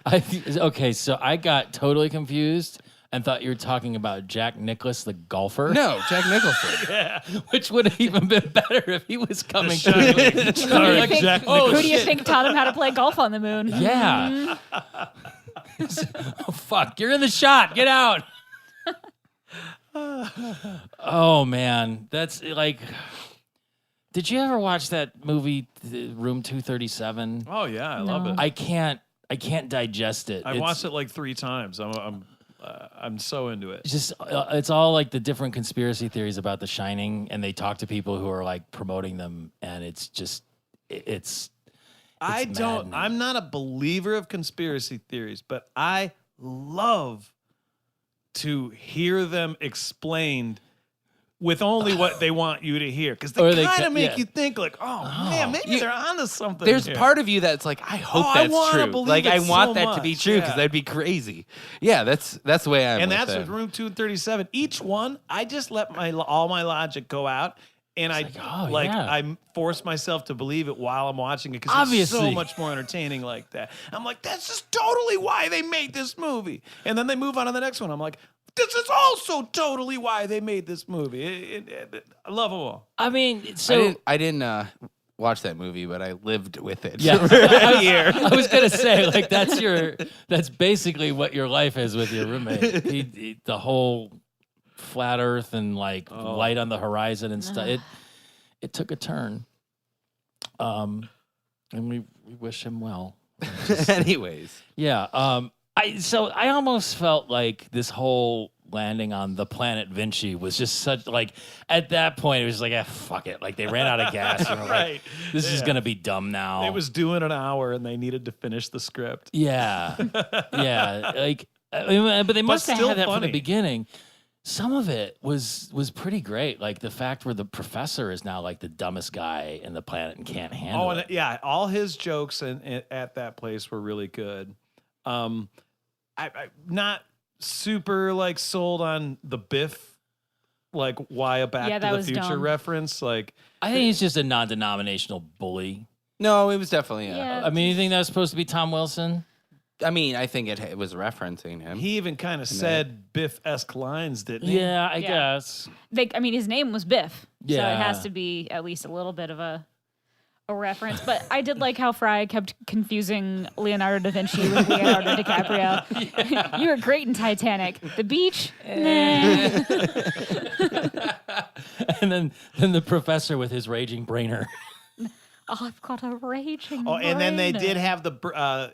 okay. So I got totally confused and thought you were talking about Jack Nicklaus, the golfer. No, Jack Nicholson. Which would have even been better if he was coming through. Who do you think, Jack who do you think taught him how to play golf on the moon? Yeah. Oh, fuck. You're in the shot. Get out. Oh, man. That's like. Did you ever watch that movie, Room 237? Oh yeah, I love it. I can't digest it. I watched it like 3 times. I'm so into it. It's all like the different conspiracy theories about The Shining, and they talk to people who are like promoting them, and it's just it's maddening. I'm not a believer of conspiracy theories, but I love to hear them explained with only what they want you to hear, because Or they they kind ca- of make yeah. you think like, oh man, maybe they're onto something. There's here. part of you that's like, I hope I that's wanna true. believe Like, I it want so that to be much, true because yeah. that'd be crazy. Yeah, that's the way I'm. and with that's them. with Room 237. Each one, I just let all my logic go out, and I force myself to believe it while I'm watching it because it's so Obviously. much more entertaining like that. I'm like, that's just totally why they made this movie, and then they move on to the next one. I'm like, this is also totally why they made this movie. I love them all. I mean, so I didn't watch that movie, but I lived with it. Yeah. for a year. I was gonna say, like, that's basically what your life is with your roommate. The whole flat Earth and like light on the horizon and stuff. It took a turn. And we wish him well. Anyways, Yeah. I almost felt like this whole landing on the planet Vinci was just such like at that point it was like fuck it, like they ran out of gas and were Right. like, this is gonna be dumb now. It was doing an hour and they needed to finish the script. Yeah. Like but they must have still had that from funny. the beginning. Some of it was pretty great, like the fact where the professor is now like the dumbest guy in the planet and can't handle it. Yeah, all his jokes at that place were really good. I not super like sold on the Biff, like why a Back Yeah, to that the was Future dumb. reference. Like, I think he's just a non-denominational bully. no, it was definitely. Yeah. I mean, you think that was supposed to be Tom Wilson? I mean, I think it was referencing him. he even kind of said Biff-esque lines, didn't he? Yeah, I Yeah. guess. His name was Biff, so Yeah. it has to be at least a little bit of a reference. But I did like how Fry kept confusing Leonardo da Vinci with Leonardo DiCaprio. You were great in Titanic. The beach? Nah. And then the professor with his raging brainer. Oh, I've got a raging Oh, and then they brain. did have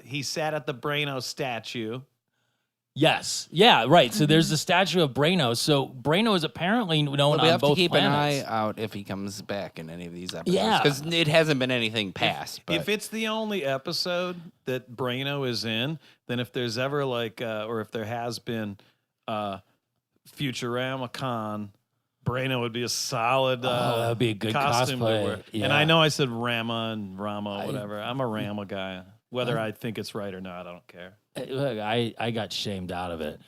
he sat at the Braino statue. Yes. Yeah, right. So there's the statue of Braino. So Braino is apparently known Well, we on have to both keep planets. an eye out if he comes back in any of these episodes. Yeah. Because it hasn't been anything past. But If it's the only episode that Braino is in, then if there's ever like, or if there has been Futurama Con, Braino would be a solid that would be a good costume to cosplay. wear. Yeah. And I know I said Rama and Rama, whatever. I'm a Rama guy. Whether I think it's right or not, I don't care. Look, I got shamed out of it.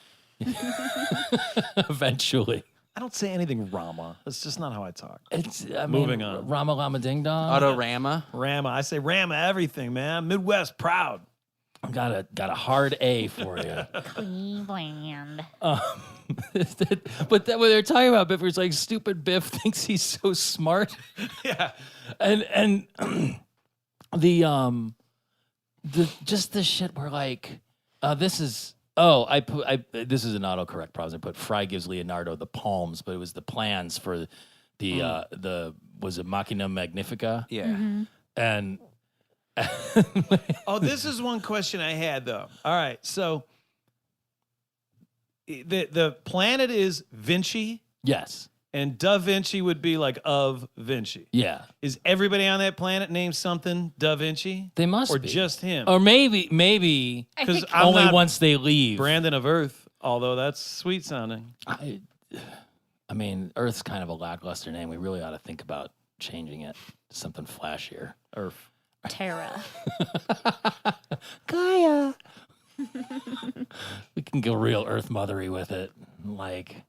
Eventually. I don't say anything Rama. That's just not how I talk. Moving on. Rama Lama Ding Dong. Autorama. Rama. I say Rama everything, man. Midwest proud. Got a hard A for you. Cleveland. But when they're talking about Biff, it's like stupid Biff thinks he's so smart. Yeah. And the just the shit where like this is this is an autocorrect problem. I put Fry gives Leonardo the palms, but it was the plans for the was it Machina Magnifica? Yeah. And Oh, this is one question I had though. All right, so the planet is Vinci, yes. and Da Vinci would be like of Vinci. Yeah. Is everybody on that planet named something Da Vinci? They must or be. just him? Or maybe I 'Cause think I'm only not once they leave. Brandon of Earth, although that's sweet sounding. I mean, Earth's kind of a lackluster name. We really ought to think about changing it to something flashier. Earth. Terra. Gaia. We can go real Earth mothery with it. Like,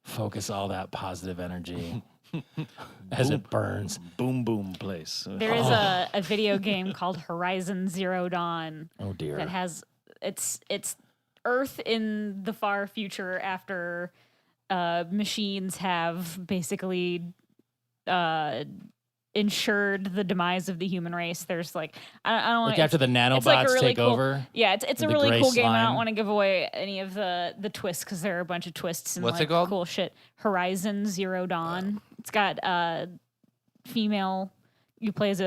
focus all that positive energy as it burns. Boom boom place. There is a video game called Horizon Zero Dawn Oh dear. that has it's Earth in the far future after machines have basically ensured the demise of the human race. There's like I don't want Like after the nanobots it's like a really take cool, over. Yeah, it's a the really gray cool game. I slime. don't want to give away any of the twists because there are a bunch of twists and What's like it called? cool shit. Horizon Zero Dawn. It's got female. You play as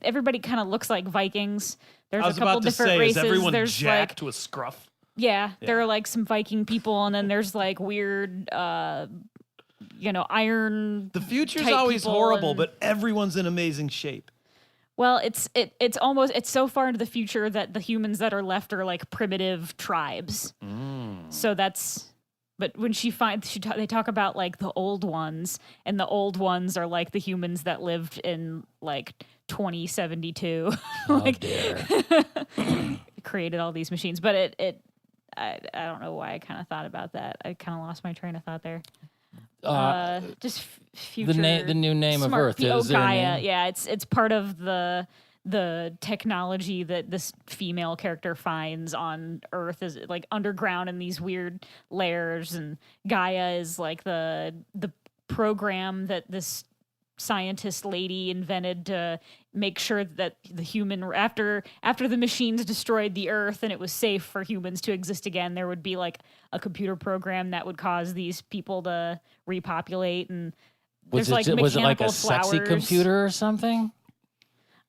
everybody kind of looks like Vikings. There's I was a couple about to different say, races. is everyone There's jacked like to a scruff? yeah, there are like some Viking people, and then there's like weird, iron. The future's type always people horrible, and- but everyone's in amazing shape. Well, it's so far into the future that the humans that are left are like primitive tribes. So that's. But when they talk about like the old ones, and the old ones are like the humans that lived in like 2072. Oh dear. Created all these machines, but I don't know why I kind of thought about that. I kind of lost my train of thought there. Just future. The new name of smart Earth. The Is there a Gaia. name? Yeah, it's part of the technology that this female character finds on Earth is like underground in these weird layers, and Gaia is like the program that this scientist lady invented to make sure that the human after the machines destroyed the Earth and it was safe for humans to exist again, there would be like a computer program that would cause these people to repopulate. And Was there's it, like was it like mechanical a sexy flowers. computer or something?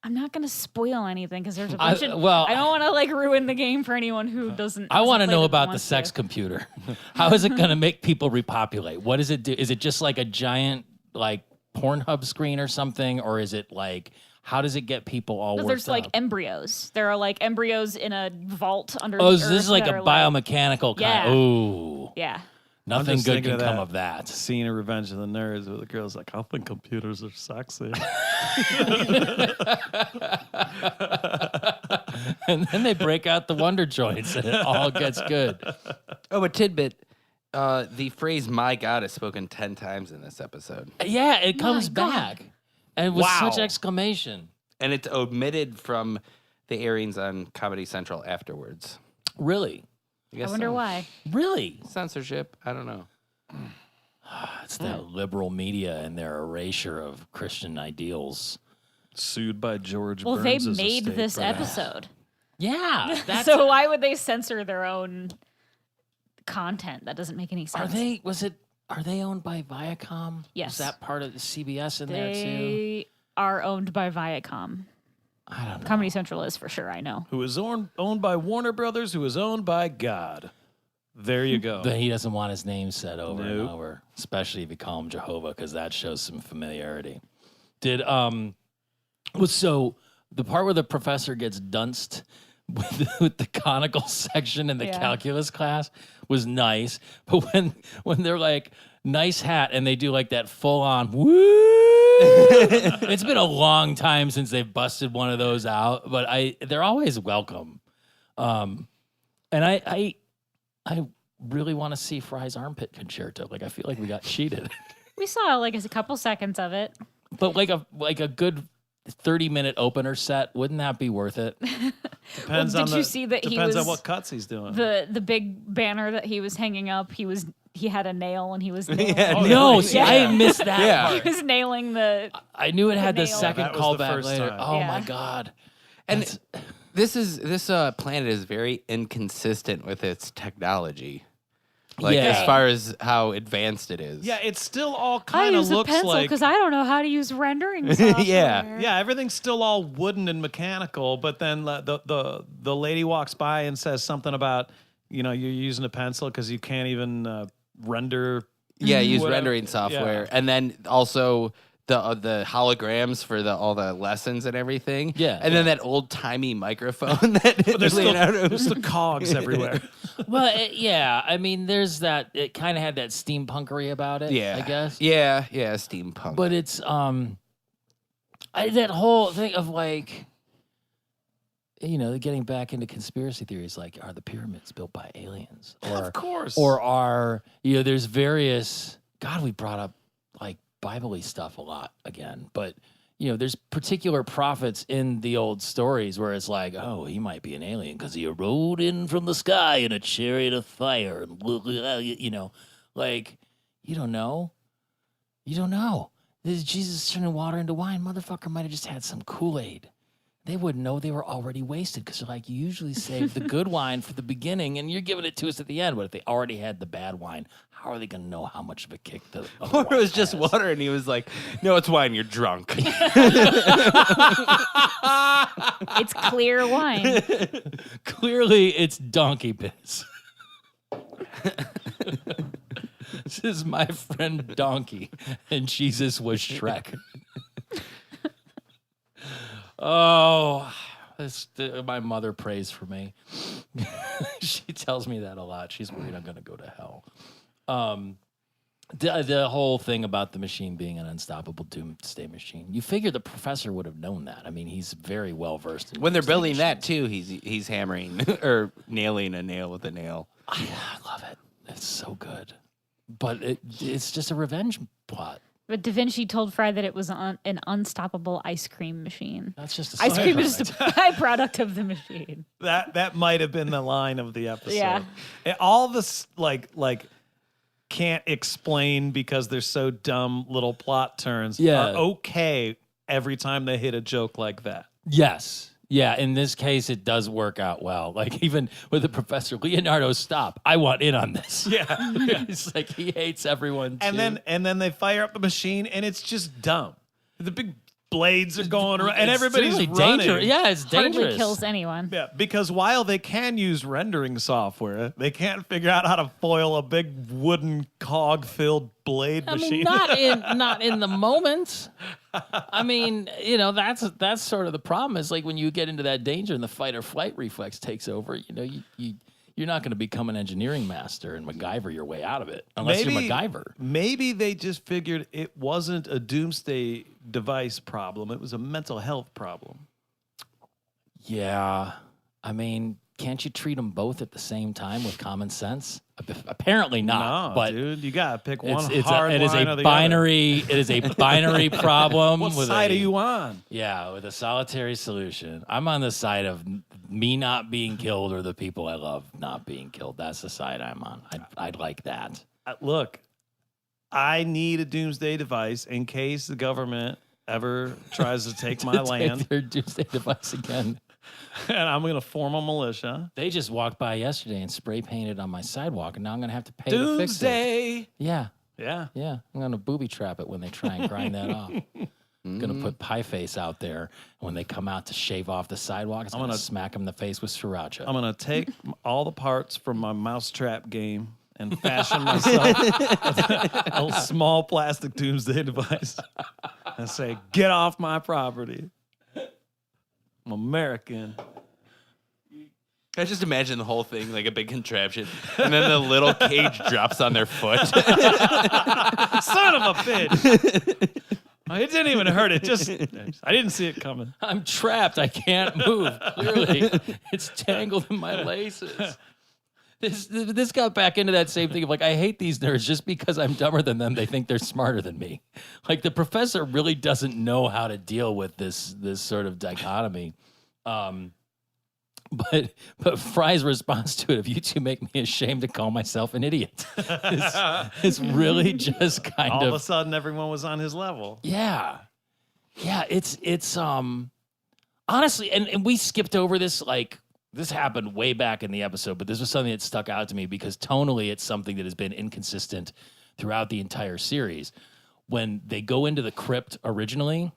I'm not gonna spoil anything because there's a bunch of. well, I don't want to like ruin the game for anyone who doesn't. I want to hasn't played know it about the wants sex to. computer. How is it going to make people repopulate? What does it do? Is it just like a giant like Pornhub screen or something, or is it like how does it get people all No, worked there's like up? embryos. There are like embryos in a vault under. Oh, the so this is earth like that a are, biomechanical kind. Yeah. Ooh, Yeah. nothing just good thinking can of come that of that. Scene of Revenge of the Nerds where the girl's like, I think computers are sexy. And then they break out the wonder joints, and it all gets good. Oh, a tidbit. The phrase "my God" is spoken 10 times in this episode, Yeah, it comes God. back, and with Wow. such exclamation. and it's omitted from the airings on Comedy Central afterwards. Really, I guess wonder so. why. really. Censorship. I don't know. It's that liberal media and their erasure of Christian ideals. Sued by George Well, Burns. they made this estate. episode, Yeah, that's so why would they censor their own content? That doesn't make any Are sense. they? Are they owned by Viacom? Yes. Is that part of the CBS in there too? They are owned by Viacom. I don't know. Comedy Central is for sure. I know. Who is owned by Warner Brothers, who is owned by God. There you go. But he doesn't want his name said over and Nope. over, especially if you call him Jehovah, because that shows some familiarity. Did so the part where the professor gets dunced with the conical section in the Yeah. calculus class was nice, but when they're like nice hat and they do like that full on woo, it's been a long time since they've busted one of those out, but they're always welcome. And I really want to see Fry's armpit concerto. Like I feel like we got cheated. We saw like a couple seconds of it. But like a good 30-minute opener set, wouldn't that be worth it? Depends Well, on did you see that he depends was- on what cuts he's doing. The big banner that he was hanging up, he had a nail and he was nailing, Yeah, No, see, Yeah. I missed that Yeah. he part. was nailing the I knew it had the nail. second That was the callback first later. time. Oh Yeah. my god! And this planet is very inconsistent with its technology. Like Yeah. as far as how advanced it is. yeah, it still all I kind of use a looks pencil like because I don't know how to use rendering software. yeah, everything's still all wooden and mechanical. But then the lady walks by and says something about you're using a pencil because you can't even render. Yeah, use Whatever. rendering software, Yeah. and then also the holograms for all the lessons and everything. Yeah, and then that old timey microphone that There's Leonardo. there's the cogs everywhere. Well, yeah. I mean, there's that. It kind of had that steampunkery about it. Yeah, I guess. Yeah, steampunk. But it's that whole thing of like, getting back into conspiracy theories, like are the pyramids built by aliens, or Of course. or are there's various. God, we brought up like Bible-y stuff a lot again, but there's particular prophets in the old stories where it's like, oh, he might be an alien because he rode in from the sky in a chariot of fire, and like you don't know. This is Jesus turning water into wine. Motherfucker might have just had some Kool-Aid. They wouldn't know they were already wasted because they're like, you usually save the good wine for the beginning and you're giving it to us at the end. But if they already had the bad wine, how are they going to know how much of a kick the other Or it wine was just has? water, and he was like, "No, it's wine. You're drunk." It's clear wine. Clearly, it's donkey piss. This is my friend Donkey, and Jesus was Shrek. Oh, my mother prays for me. She tells me that a lot. She's worried I'm going to go to hell. The whole thing about the machine being an unstoppable doomsday machine. You figure the professor would have known that. I mean, he's very well versed in When they're doomsday building that machines. too, he's hammering or nailing a nail with a nail. I love it. It's so good. But it's just a revenge plot. But Da Vinci told Fry that it was an unstoppable ice cream machine. That's just a Ice side cream is product. just a byproduct of the machine. That might have been the line of the episode. Yeah. And all this like can't explain because they're so dumb little plot turns Yeah. are okay every time they hit a joke like that. Yes. Yeah, in this case, it does work out well. Like, even with the professor, Leonardo, stop. I want in on this. Yeah. It's like he hates everyone, too. And then they fire up the machine, and it's just dumb. The big blades are going around, and It's everybody's really running. dangerous. Yeah, it's dangerous. Hardly kills anyone. Yeah, because while they can use rendering software, they can't figure out how to foil a big wooden cog-filled blade I machine. mean, not in the moment. I mean, that's sort of the problem. Is like when you get into that danger and the fight or flight reflex takes over. You're not going to become an engineering master and MacGyver your way out of it unless you're MacGyver. Maybe they just figured it wasn't a doomsday device problem. It was a mental health problem. Yeah, I mean, can't you treat them both at the same time with common sense? Apparently not. No, but dude, you gotta pick one it hard is line a or the binary. It is a binary problem. What with side are you on? Yeah, with a solitary solution. I'm on the side of me not being killed or the people I love not being killed. That's the side I'm on. I'd like that. Look, I need a doomsday device in case the government ever tries to take my land, Take their doomsday device again. and I'm gonna form a militia. They just walked by yesterday and spray painted on my sidewalk, and now I'm gonna have to pay to fix it. Doomsday. Yeah. Yeah. Yeah, I'm gonna booby trap it when they try and grind that off. I'm gonna put Pie Face out there, and when they come out to shave off the sidewalk, I'm gonna smack them in the face with sriracha. I'm gonna take all the parts from my mousetrap game and fashion myself a small plastic doomsday device and say, "Get off my property. I'm American." I just imagine the whole thing like a big contraption, and then the little cage drops on their foot. Son of a bitch! It didn't even hurt. I didn't see it coming. I'm trapped. I can't move. Clearly, it's tangled in my laces. This got back into that same thing of like, I hate these nerds just because I'm dumber than them. They think they're smarter than me. Like the professor really doesn't know how to deal with this sort of dichotomy. But Fry's response to it, if you two make me ashamed to call myself an idiot, is really just kind All of a sudden, everyone was on his level. Yeah. It's honestly, and we skipped over this, like, this happened way back in the episode, but this was something that stuck out to me because tonally it's something that has been inconsistent throughout the entire series. When they go into the crypt originally,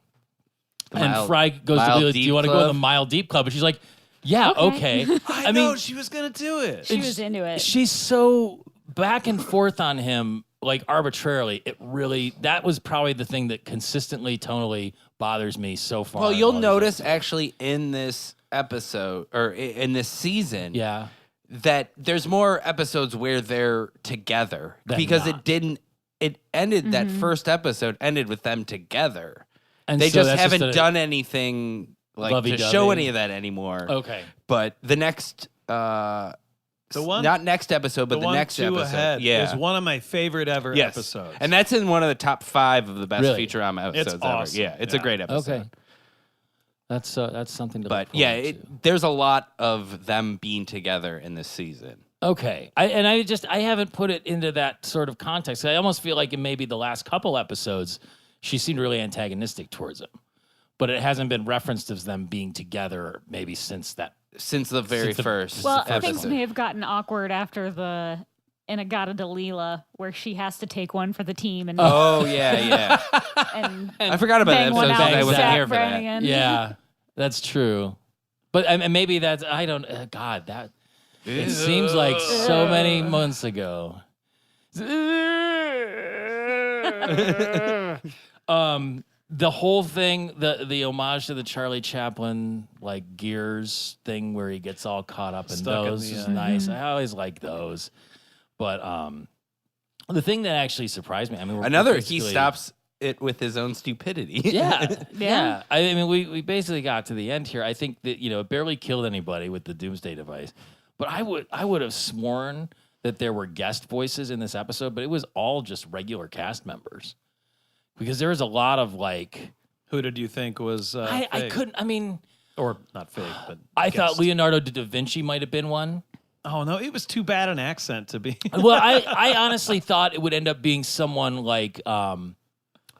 and Fry goes to be like, do you want to go to the Mile Deep Club? And she's like, yeah, okay. I mean, she was going to do it. She was into it. She's so back and forth on him, like arbitrarily. It really, that was probably the thing that consistently, tonally bothers me so far. Well, you'll notice actually in this episode or in this season, yeah, that there's more episodes where they're together because not. it ended that first episode ended with them together. and They so just that's haven't done anything like to lovey-dovey. show any of that anymore. Okay. But the next not next episode, but the next episode ahead is one of my favorite ever episodes. And that's in one of the top 5 of the best Really? Futurama episodes It's awesome. ever. Yeah, it's a great episode. Okay. That's something to But look yeah, forward to. there's a lot of them being together in this season. Okay. I haven't put it into that sort of context. I almost feel like in maybe the last couple episodes, she seemed really antagonistic towards him. But it hasn't been referenced as them being together maybe since the very first Well, episode. things may have gotten awkward after the Inagata Delilah, where she has to take one for the team and, Oh, yeah. and I forgot about that bang one episode out because I and wasn't Zach here for that. Brannigan. Yeah, that's true. But and maybe that's, I don't, God, that, it seems like so many months ago. The whole thing, the homage to the Charlie Chaplin like Gears thing where he gets all caught up in Stuck in those the, is nice. I always like those. But the thing that actually surprised me, I mean, He stops it with his own stupidity. Yeah. I mean, we basically got to the end here. I think that, it barely killed anybody with the Doomsday device. But I would have sworn that there were guest voices in this episode, but it was all just regular cast members. Because there was a lot of like... Who did you think was I couldn't, I mean... Or not fake, but I guest. thought Leonardo da Vinci might have been one. Oh no, it was too bad an accent to be. Well, I honestly thought it would end up being someone like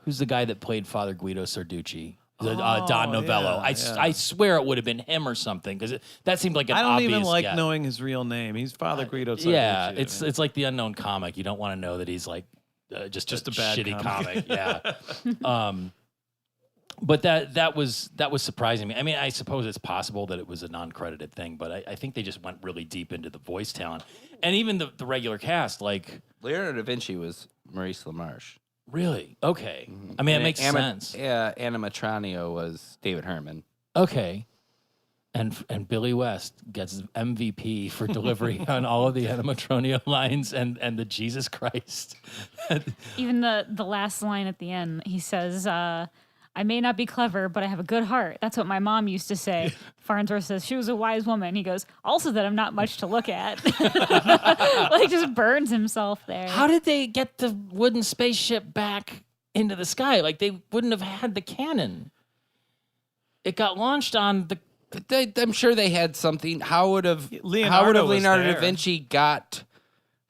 who's the guy that played Father Guido Sarducci? Don Novello. I swear it would have been him or something because that seemed like an I don't obvious even like guess. knowing his real name. He's Father Guido. Yeah, Sarducci. it's like the unknown comic. You don't want to know that he's like just a bad shitty comic. Yeah. But that was surprising me. I mean, I suppose it's possible that it was a non-credited thing, but I think they just went really deep into the voice talent. And even the regular cast, like... Leonardo da Vinci was Maurice LaMarche. Really? Okay. I mean, it makes sense. Yeah, Animatronio was David Herman. Okay. And Billy West gets MVP for delivery on all of the Animatronio lines and the Jesus Christ. Even the last line at the end, he says, I may not be clever, but I have a good heart. That's what my mom used to say. Farnsworth says, she was a wise woman. He goes, also that I'm not much to look at. Like, just burns himself there. How did they get the wooden spaceship back into the sky? Like, they wouldn't have had the cannon. It got launched on the... I'm sure they had something. How would have Leonardo da Vinci got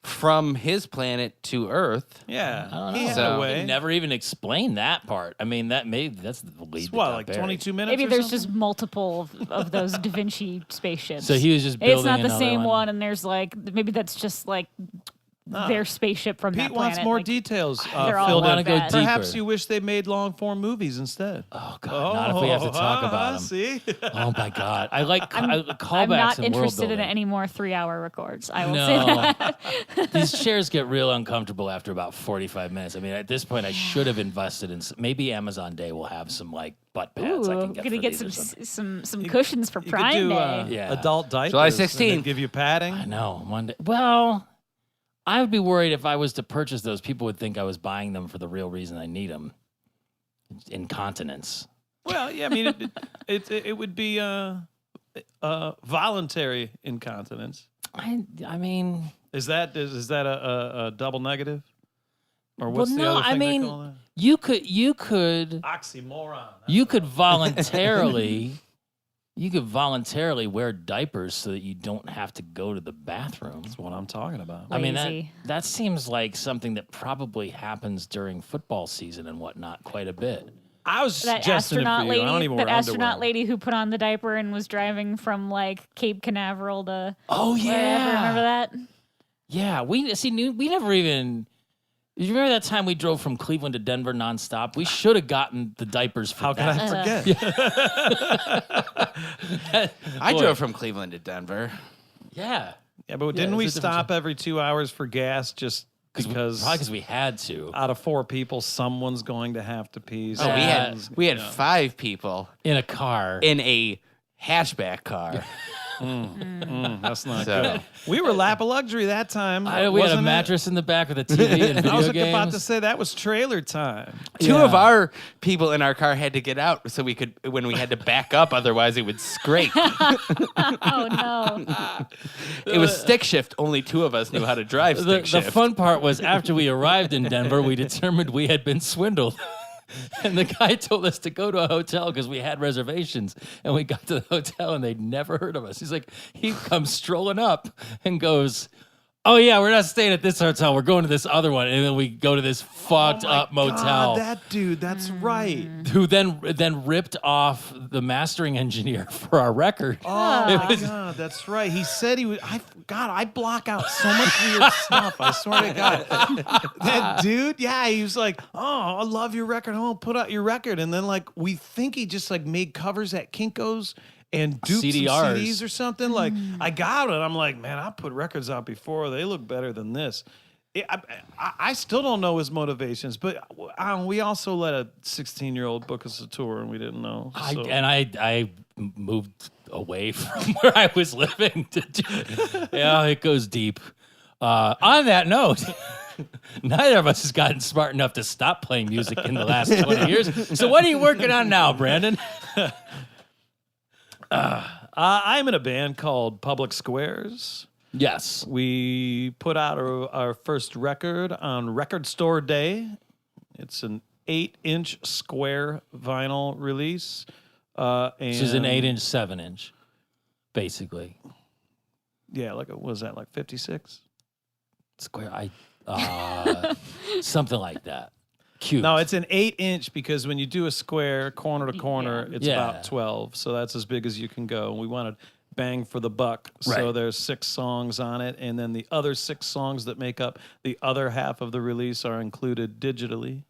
from his planet to Earth? Yeah, I don't he know. had So- a way. They never even explained that part. I mean, that's the lead. It's that what, got like buried. 22 minutes? Maybe or there's something? just multiple of those Da Vinci spaceships. So he was just building It's not the another same one. one, and there's like, maybe that's just like their spaceship from Pete that planet. wants more like, details. they're all filled like in. wanna go that. deep. Perhaps deeper. you wish they made long form movies instead. Oh God! Not if we have to talk about them. See, Oh my God! I like callbacks I'm not and world interested in building. any more 3-hour records. I will say that. No, these chairs get real uncomfortable after about 45 minutes. I mean, at this point, I should have invested in. Maybe Amazon Day will have some like butt pads I Ooh, can get. gonna for get these or something. some cushions for you could Prime do Day. Yeah. adult diapers. July and they'd 16th. give you padding. I know Monday. Well, I would be worried if I was to purchase those. People would think I was buying them for the real reason I need them. Incontinence. Well, yeah, I mean, it would be voluntary incontinence. I mean, Is that a double negative? Or well, what's the no. other thing I mean, they call that? you could Oxymoron. you could voluntarily. You could voluntarily wear diapers so that you don't have to go to the bathroom. That's what I'm talking about. I mean, Lazy. that seems like something that probably happens during football season and whatnot quite a bit. I was That suggesting it for astronaut you. I don't lady, even that wear astronaut underwear. lady who put on the diaper and was driving from like Cape Canaveral to Oh, wherever. Remember that? Yeah, we never even. You remember that time we drove from Cleveland to Denver nonstop? We should have gotten the diapers for How can that. I forget? I Boy. drove from Cleveland to Denver. Yeah, Yeah, but Yeah, didn't it's we a different stop every 2 hours for gas just because probably because we had to out of 4 people, someone's going to have to pee? Oh, we had 5 people in a car. in a hatchback car. That's not So- good. We were lap of luxury that time. We had a wasn't it? mattress in the back with a TV and video I was games. about to say that was trailer time. Two of Yeah. our people in our car had to get out so we could when we had to back up, otherwise it would scrape. Oh no! It was stick shift. Only 2 of us knew how to drive the stick shift. fun part was after we arrived in Denver, we determined we had been swindled. And the guy told us to go to a hotel because we had reservations. And we got to the hotel and they'd never heard of us. He's like, he comes strolling up and goes, oh, yeah, we're not staying at this hotel. We're going to this other one. And then we go to this fucked up motel. God, that dude, that's right. Who then ripped off the mastering engineer for our record. Oh my God, that's right. He said he would. I block out so much weird stuff. I swear to God, that dude. Yeah, he was like, "Oh, I love your record. I want to put out your record." And then like we think he just like made covers at Kinko's and duped some CDRs. CDs or something. Like I got it. I'm like, man, I put records out before. They look better than this. I still don't know his motivations, but we also let a 16-year-old book us a tour and we didn't know. So. I moved away from where I was living. Yeah, it goes deep. On that note, neither of us has gotten smart enough to stop playing music in the last 20 years. So what are you working on now, Brandon? I'm in a band called Public Squares. Yes. We put out our first record on Record Store Day. It's an 8-inch square vinyl release. This is an 8-inch, 7-inch, basically. Yeah, like what was that, like 56? Square, something like that. Cute. No, it's an 8-inch because when you do a square corner to corner, it's Yeah. about 12. So that's as big as you can go. We wanted bang for the buck. So Right. there's 6 songs on it, and then the other 6 songs that make up the other half of the release are included digitally.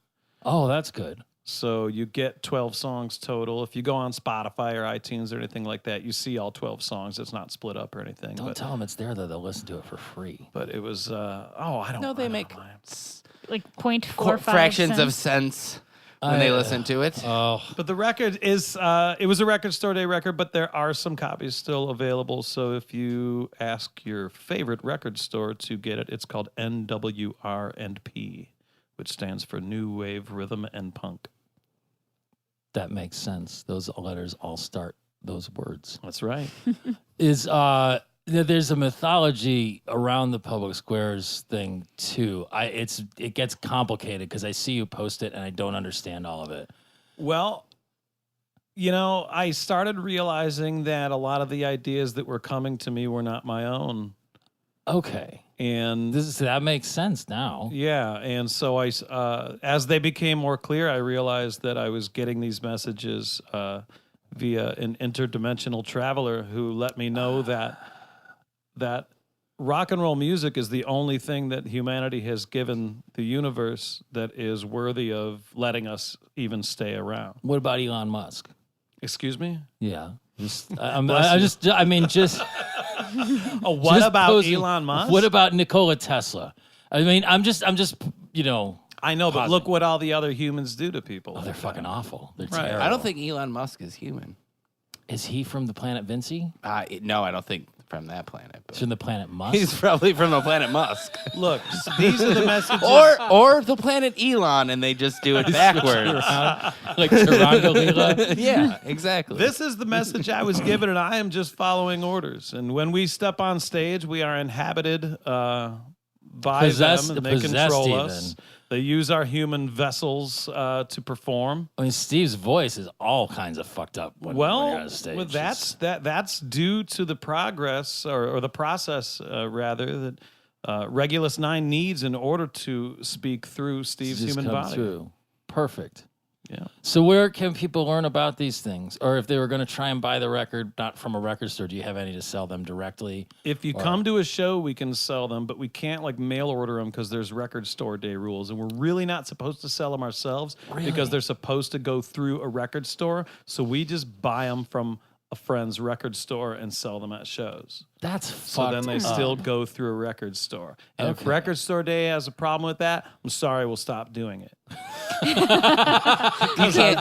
Oh, that's good. So you get 12 songs total. If you go on Spotify or iTunes or anything like that, you see all 12 songs. It's not split up or anything. Don't tell them it's there, though. They'll listen to it for free. But it was, I don't No, I they don't make know. Like 0.45 fractions of cents. cents when they listen to it. Oh, But the record is, it was a Record Store Day record, but there are some copies still available. So if you ask your favorite record store to get it, it's called NWR&P, which stands for New Wave Rhythm and Punk. that makes sense. Those letters all start those words. That's right. There's a mythology around the public squares thing too. It gets complicated because I see you post it and I don't understand all of it. Well, I started realizing that a lot of the ideas that were coming to me were not my own. Okay, And that makes sense now. yeah, and so as they became more clear, I realized that I was getting these messages via an interdimensional traveler who let me know that rock and roll music is the only thing that humanity has given the universe that is worthy of letting us even stay around. What about Elon Musk? Excuse me? Yeah, just Bless you. Oh, what about Elon Musk? What about Nikola Tesla? I mean, I'm just, I know, but Positive. look what all the other humans do to people. Oh, they're fucking awful. They're Right. terrible. I don't think Elon Musk is human. Is he from the planet Vinci? No, I don't think from that planet. He's But from the planet Musk. he's probably from the planet Musk. Look, these are the messages. or the planet Elon, and they just do it backwards. Like Tarangalila. Yeah, exactly. This is the message I was given, and I am just following orders. And when we step on stage, we are inhabited by Possessed- them, and they possessed control even. us. They use our human vessels to perform. I mean, Steve's voice is all kinds of fucked up when you're on stage. Well, that's due to the progress or the process, rather, that Regulus 9 needs in order to speak through Steve's Just human come body. through. Perfect. Yeah. So where can people learn about these things? Or if they were going to try and buy the record, not from a record store, do you have any to sell them directly? If you come to a show, we can sell them, but we can't mail order them because there's Record Store Day rules, and we're really not supposed to sell them ourselves because they're supposed to go through a record store. So we just buy them from a friend's record store and sell them at shows. That's So then they still go through a record store. And if Record Store Day has a problem with that, I'm sorry, we'll stop doing it.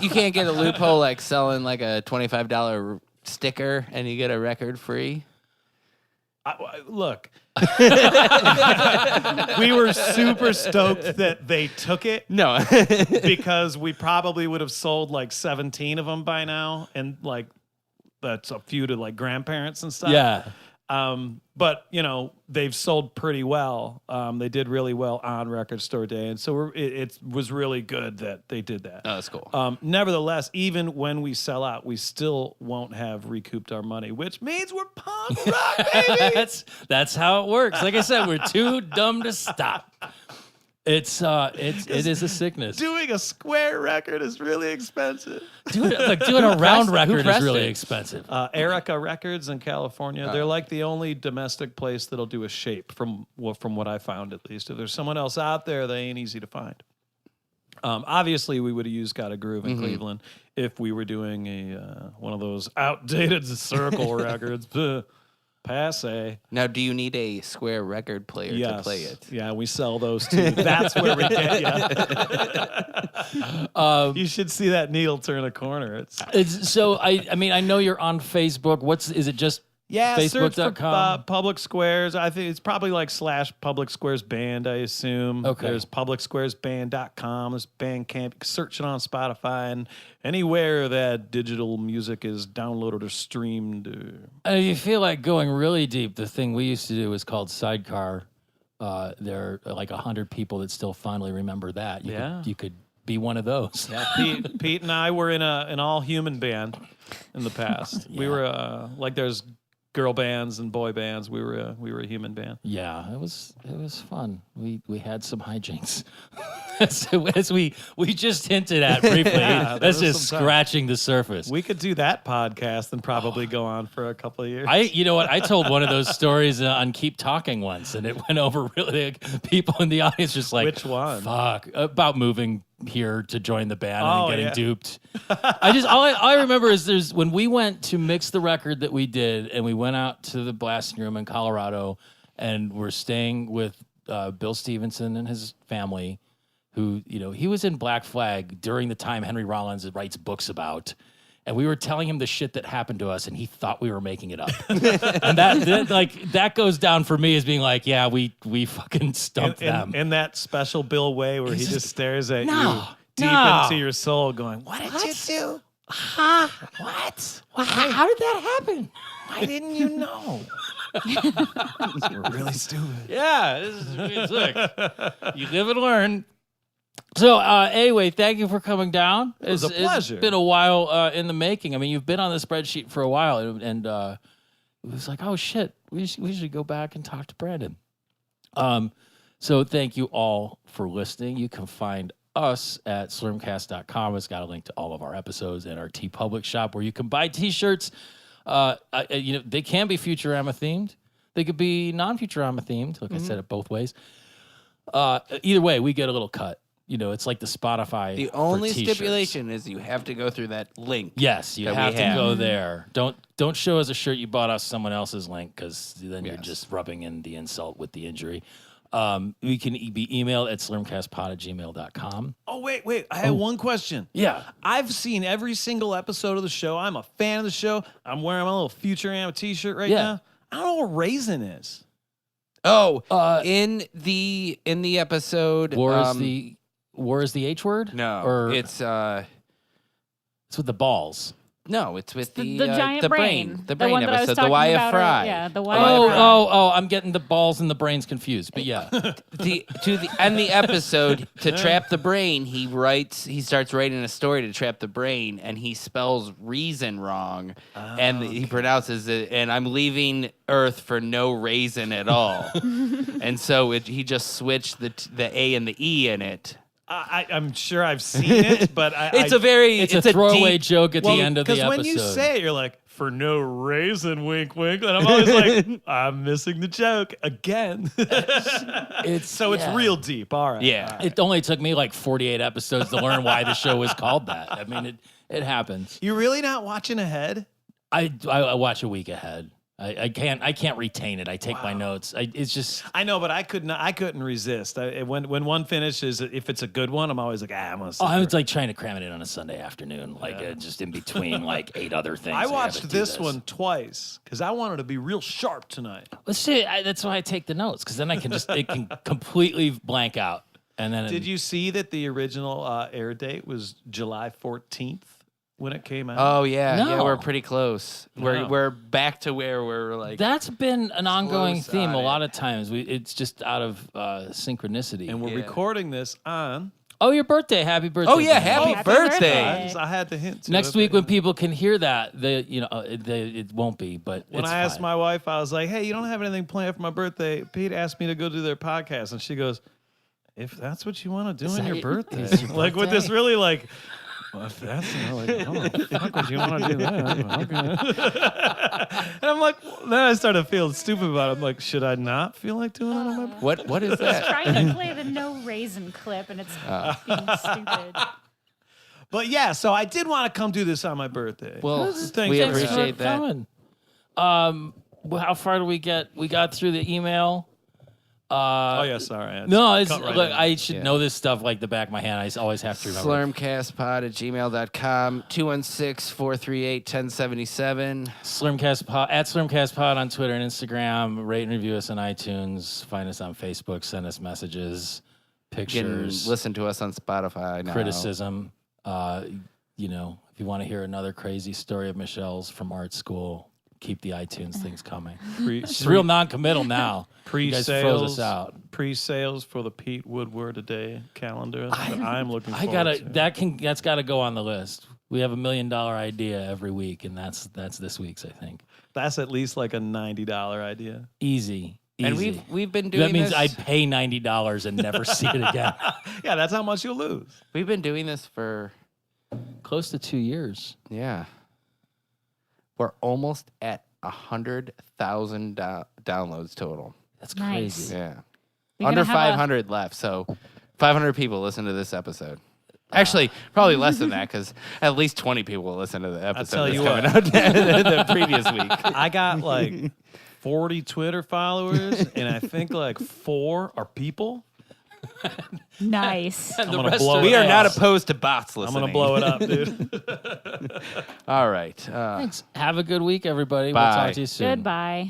you can't get a loophole like selling like a $25 sticker and you get a record free. Look, we were super stoked that they took it No. because we probably would have sold like 17 of them by now, and that's a few to grandparents and stuff. Yeah. But they've sold pretty well. They did really well on Record Store Day, and so it was really good that they did that. Oh, that's cool. Nevertheless, even when we sell out, we still won't have recouped our money, which means we're punk rock, baby. That's how it works. Like I said, we're too dumb to stop. It is a sickness. Doing a square record is really expensive. Doing a round who record is pressed really it? expensive. Erica Records in California. They're like the only domestic place that'll do a shape, from what I found at least. If there's someone else out there, they ain't easy to find. Obviously, we would have used Got a Groove in Cleveland if we were doing one of those outdated circle records. Passe. Now, do you need a square record player to play it? Yeah, we sell those too. That's where we get you. You should see that needle turn a corner. So I mean, I know you're on Facebook. Is it just Search for Facebook.com? Public Squares. I think it's probably / Public Squares Band, I assume. Okay. There's publicsquaresband.com. There's Bandcamp. Search it on Spotify and anywhere that digital music is downloaded or streamed. You feel like going really deep. The thing we used to do is called Sidecar. There are like 100 people that still fondly remember that. You could be one of those. Yeah, Pete and I were in an all-human band in the past. We were there's girl bands and boy bands. We were a human band. Yeah, it was fun. We had some hijinks, as we just hinted at briefly. Yeah, there That's was just some time. scratching the surface. We could do that podcast and probably go on for a couple of years. You know what? I told one of those stories on Keep Talking once, and it went over really. Like, people in the audience just like, Which one? Fuck, about moving here to join the band Oh, and getting yeah. duped. All I remember is when we went to mix the record that we did, and we went out to the blasting room in Colorado, and we're staying with Bill Stevenson and his family, who, he was in Black Flag during the time Henry Rollins writes books about. And we were telling him the shit that happened to us, and he thought we were making it up. And that goes down for me as being like, yeah, we fucking stumped them. In that special Bill way where he just stares at you deep no. into your soul going, what did you do? Huh? What? How did that happen? Why didn't you know? We're really stupid. Yeah, this is really sick. You live and learn. So anyway, thank you for coming down. It was a pleasure. It's been a while in the making. I mean, you've been on the spreadsheet for a while, and it was like, oh shit, we should go back and talk to Brandon. So thank you all for listening. You can find us at slurmcast.com. It's got a link to all of our episodes and our TeePublic shop where you can buy T-shirts. They can be Futurama themed. They could be non-Futurama themed. Like I said it both ways. Either way, we get a little cut. It's like the Spotify. The only for T-shirts. stipulation is you have to go through that link. Yes, you that have we to have. go there. Don't show us a shirt you bought off someone else's link, because then you're Yes. just rubbing in the insult with the injury. We can be emailed at slurmcastpod@gmail.com. Oh, wait. I have one question. Yeah. I've seen every single episode of the show. I'm a fan of the show. I'm wearing my little Futurama t-shirt right Yeah. now. I don't know what raisin is. Oh, in the episode, War is the H word? no, Or it's it's with the balls. no, it's with The giant the brain. the The brain one that I was episode, the talking Why about, of Fry. yeah, the Oh, Why Why of of Fry. Oh, I'm getting the balls and the brains confused. But yeah. The episode to trap the brain, he starts writing a story to trap the brain, and he spells reason wrong, and he pronounces it, and I'm leaving Earth for no raisin at all, and so he just switched the A and the E in it. I'm sure I've seen it, but It's It's a throwaway deep, joke at the end of the episode. Because when you say it, you're like, for no raisin, wink, wink. And I'm always like, I'm missing the joke again. It's real deep. All right. Yeah. All right. It only took me like 48 episodes to learn why the show was called that. I mean, it happens. You're really not watching ahead? I watch a week ahead. I can't retain it. I take my notes. It's just I know, but I couldn't resist. When one finishes, if it's a good one, I'm always like, I'm gonna. I was like trying to cram it in on a Sunday afternoon, just in between like 8 other things. I gotta watched do this one twice because I wanted to be real sharp tonight. Let's see. That's why I take the notes, because then it can completely blank out. And then Did you see that the original air date was July 14th when it came out? Oh yeah, No. yeah, we're pretty close. No. We're back to where we're like. That's been an ongoing Close theme on a it. lot of times. It's just out of synchronicity. And we're Yeah. recording this on. Oh, your birthday! Happy birthday! Oh yeah, Dan. happy Happy birthday! birthday. I had to hint. To Next it, week but- when people can hear that, it won't be. But When it's I asked fine. my wife, I was like, "Hey, you don't have anything planned for my birthday?" Pete asked me to go do their podcast, and she goes, "If that's what you want to do on that your your- birthday," is your like with this birthday? really like, well, if that's fuck would you want to do that? Okay. And I'm like, then I started feeling stupid about it. I'm like, should I not feel like doing it on my birthday? What is that? Trying to play the no raisin clip, and it's being stupid. But yeah, so I did want to come do this on my birthday. Well, Thanks we for appreciate that. coming. How far do we get? We got through the email. oh yeah, sorry. No, it's Cut right look, in. I should Yeah. know this stuff like the back of my hand. I always have to remember. Slurmcastpod@gmail.com, 216-438-1077. Slurmcastpod at Slurmcastpod on Twitter and Instagram. Rate and review us on iTunes. Find us on Facebook. Send us messages, You can pictures, listen to us on Spotify now. criticism. If you want to hear another crazy story of Michelle's from art school, keep the iTunes things coming. It's real non-committal now. You guys froze us out. Pre-sales for the Pete Woodward a Day calendar. I'm looking I forward gotta to. that's gotta go on the list. We have $1 million idea every week, and that's this week's, I think. That's at least like a $90 idea. Easy. And we've been doing That means this. I'd pay $90 and never see it again. Yeah, that's how much you'll lose. We've been doing this for Close to 2 years. yeah. We're almost at 100,000 downloads total. That's Nice. crazy. Yeah. You're Under gonna have 500 left. So 500 people listen to this episode. Actually, probably less than that because at least 20 people will listen to the episode tell that's you coming out the previous week. I got like 40 Twitter followers, and I think like 4 are people. Nice. And I'm the gonna rest blow are it We are not us. opposed to bots I'm listening. going to blow it up, dude. All right. Thanks. Have a good week, everybody. Bye. We'll talk to you soon. Goodbye.